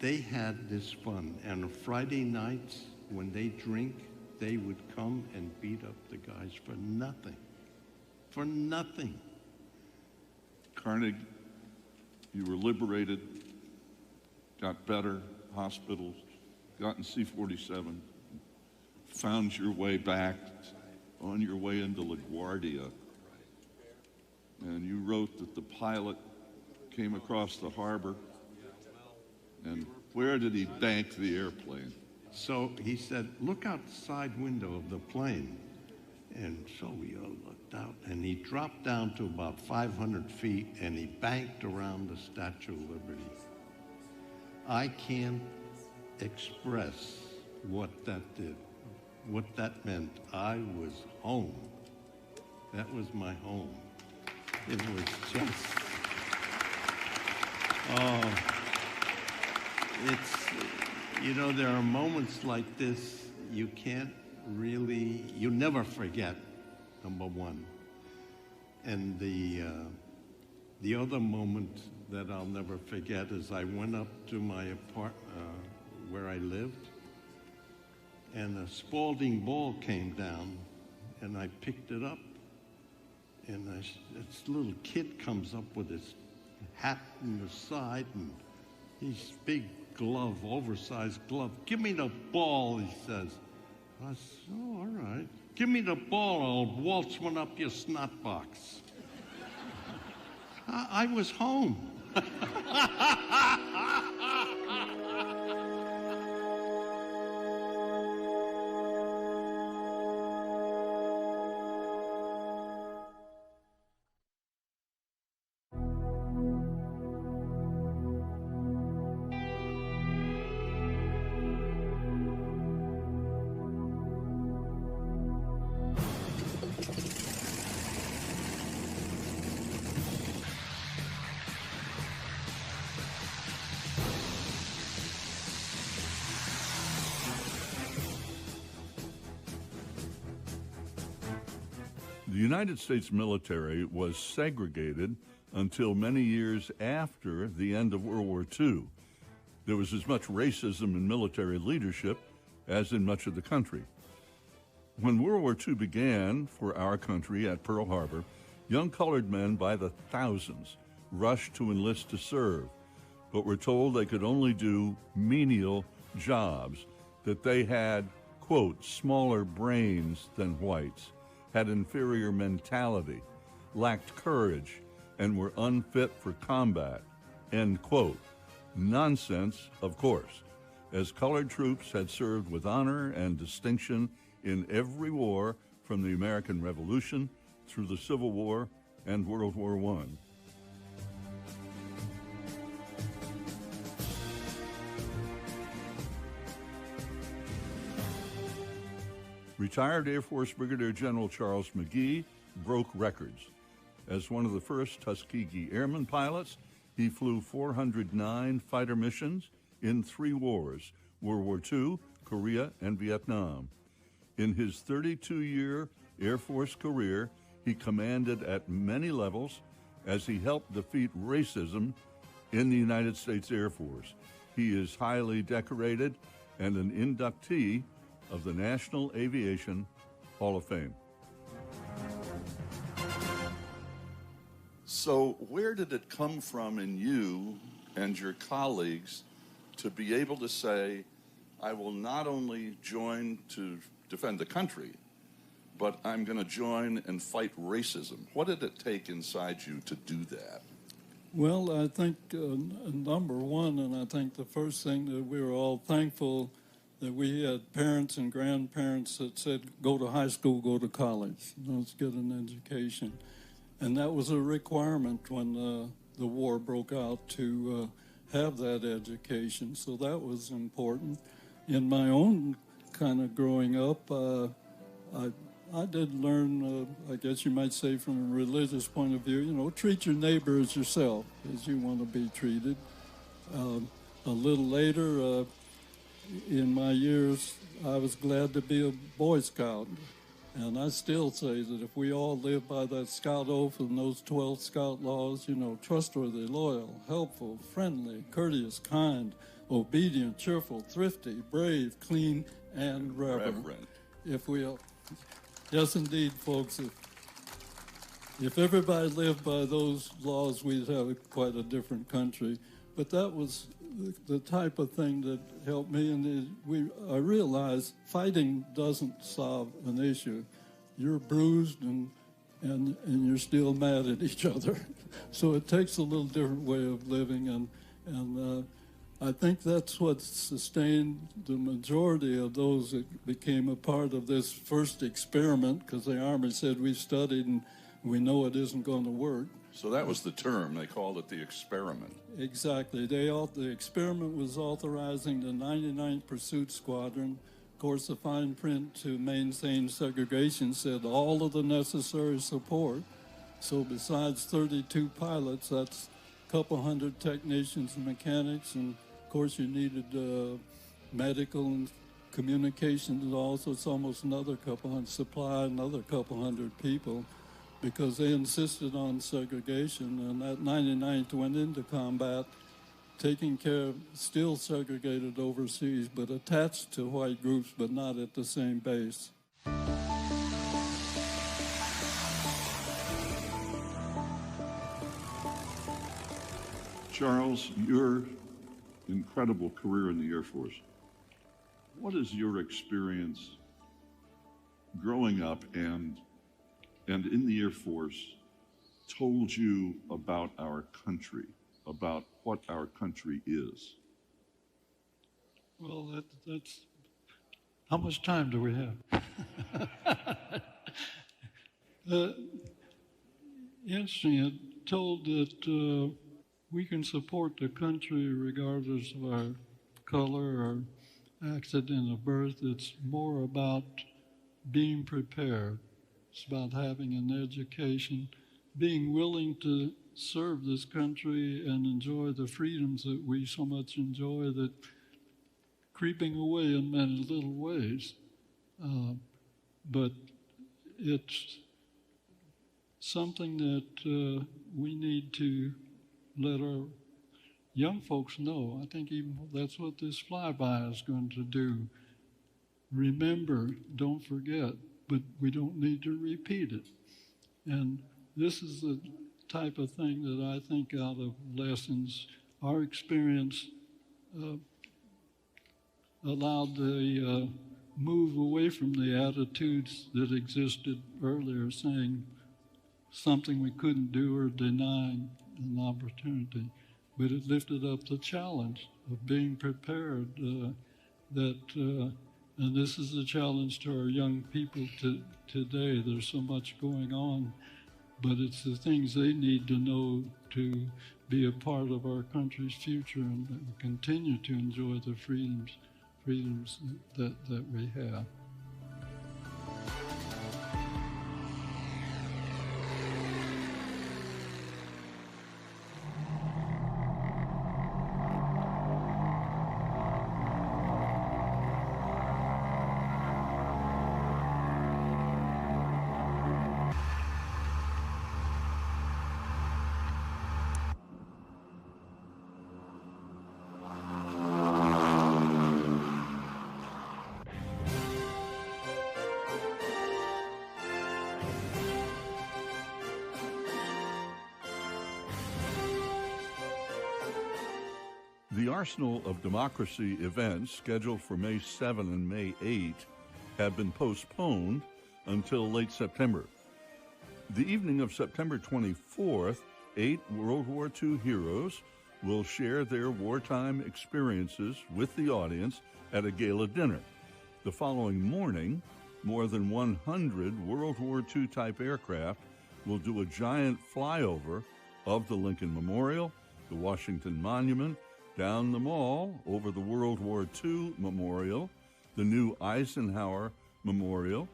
They had this fun, and Friday nights, when they drink, they would come and beat up the guys for nothing. For nothing. Carnegie, you were liberated, got better, hospitals, got in C-47, found your way back on your way into LaGuardia, and you wrote that the pilot came across the harbor. And where did he bank the airplane? So he said, look out the side window of the plane. And so we all looked. looked out, and he dropped down to about 500 feet, and he banked around the Statue of Liberty. I can't express what that did, what that meant. I was home. That was my home. It was just, there are moments like this you can't really, you never forget, number one. And the other moment that I'll never forget is I went up to my apartment where I lived, and a Spalding ball came down, and I picked it up, and this little kid comes up with his hat on the side and his big glove, oversized glove. "Give me the ball," he says. I said, "Oh, all right. Give me the ball, I'll waltz one up your snot box." I was home. The United States military was segregated until many years after the end of World War II. There was as much racism in military leadership as in much of the country. When World War II began for our country at Pearl Harbor, young colored men by the thousands rushed to enlist to serve, but were told they could only do menial jobs, that they had, quote, smaller brains than whites, had inferior mentality, lacked courage, and were unfit for combat, end quote. Nonsense, of course, as colored troops had served with honor and distinction in every war from the American Revolution through the Civil War and World War I. Retired Air Force Brigadier General Charles McGee broke records. As one of the first Tuskegee Airmen pilots, he flew 409 fighter missions in 3 wars, World War II, Korea, and Vietnam. In his 32-year Air Force career, he commanded at many levels as he helped defeat racism in the United States Air Force. He is highly decorated and an inductee of the National Aviation Hall of Fame. So where did it come from in you and your colleagues to be able to say, I will not only join to defend the country, but I'm going to join and fight racism? What did it take inside you to do that? Well, I think number one, and I think the first thing that we were all thankful that we had parents and grandparents that said, go to high school, go to college, let's get an education. And that was a requirement when the war broke out to have that education. So that was important. In my own kind of growing up, I did learn, I guess you might say from a religious point of view, treat your neighbor as yourself, as you want to be treated. A little later, in my years, I was glad to be a Boy Scout. And I still say that if we all live by that Scout oath and those 12 Scout laws, trustworthy, loyal, helpful, friendly, courteous, kind, obedient, cheerful, thrifty, brave, clean, and reverent. If we all, yes, indeed, folks, if everybody lived by those laws, we'd have quite a different country. But that was the type of thing that helped me, and I realized fighting doesn't solve an issue. You're bruised and you're still mad at each other. So it takes a little different way of living, and I think that's what sustained the majority of those that became a part of this first experiment, because the Army said we studied and we know it isn't going to work. So that was the term. They called it the experiment. Exactly. The experiment was authorizing the 99th Pursuit Squadron. Of course, the fine print to maintain segregation said all of the necessary support. So besides 32 pilots, that's a couple hundred technicians and mechanics, and of course you needed medical and communications, and also it's almost another couple hundred, supply another couple hundred people, because they insisted on segregation, and that 99th went into combat taking care of still segregated overseas, but attached to white groups, but not at the same base. Charles, your incredible career in the Air Force, what is your experience growing up and in the Air Force told you about our country, about what our country is? Well, that's how much time do we have? Interesting. It told that we can support the country regardless of our color or accident of birth. It's more about being prepared. It's about having an education, being willing to serve this country and enjoy the freedoms that we so much enjoy, that creeping away in many little ways. But it's something that we need to let our young folks know. I think even that's what this flyby is going to do. Remember, don't forget, but we don't need to repeat it. And this is the type of thing that I think out of lessons, our experience allowed the move away from the attitudes that existed earlier, saying something we couldn't do or denying an opportunity. But it lifted up the challenge of being prepared, and this is a challenge to our young people today. There's so much going on, but it's the things they need to know to be a part of our country's future and continue to enjoy the freedoms that we have. The Arsenal of Democracy events scheduled for May 7 and May 8 have been postponed until late September. The evening of September 24th, 8 World War II heroes will share their wartime experiences with the audience at a gala dinner. The following morning, more than 100 World War II type aircraft will do a giant flyover of the Lincoln Memorial, the Washington Monument, down the mall over the World War II Memorial, the new Eisenhower Memorial,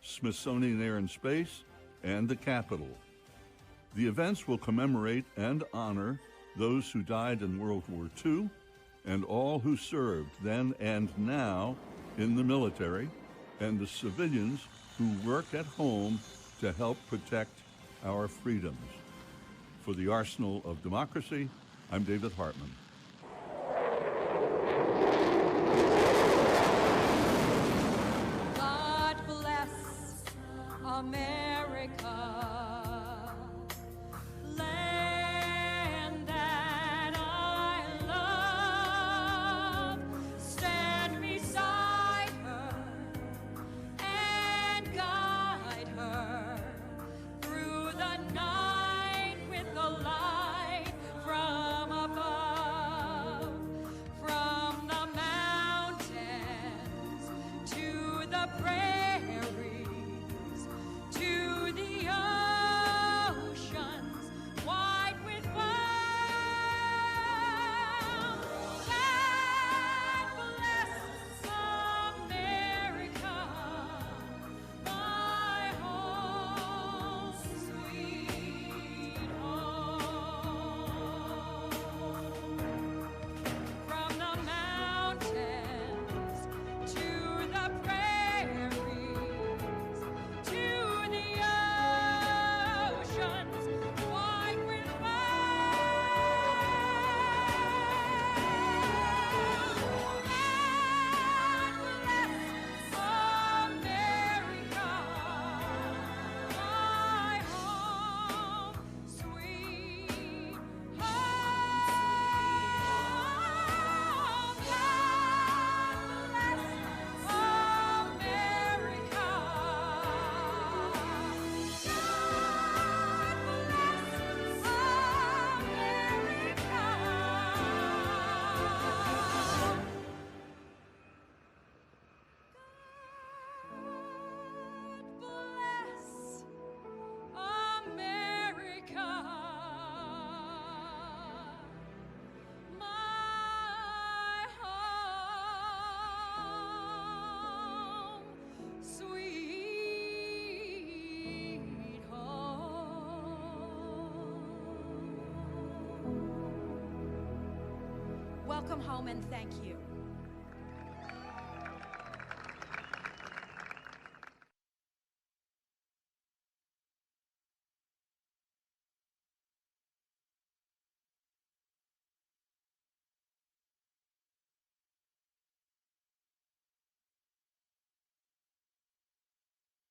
Smithsonian Air and Space, and the Capitol. The events will commemorate and honor those who died in World War II and all who served then and now in the military, and the civilians who work at home to help protect our freedoms. For the Arsenal of Democracy, I'm David Hartman. God bless America, land that I love. Stand beside her and guide her through the night with the light from above. come home and thank you.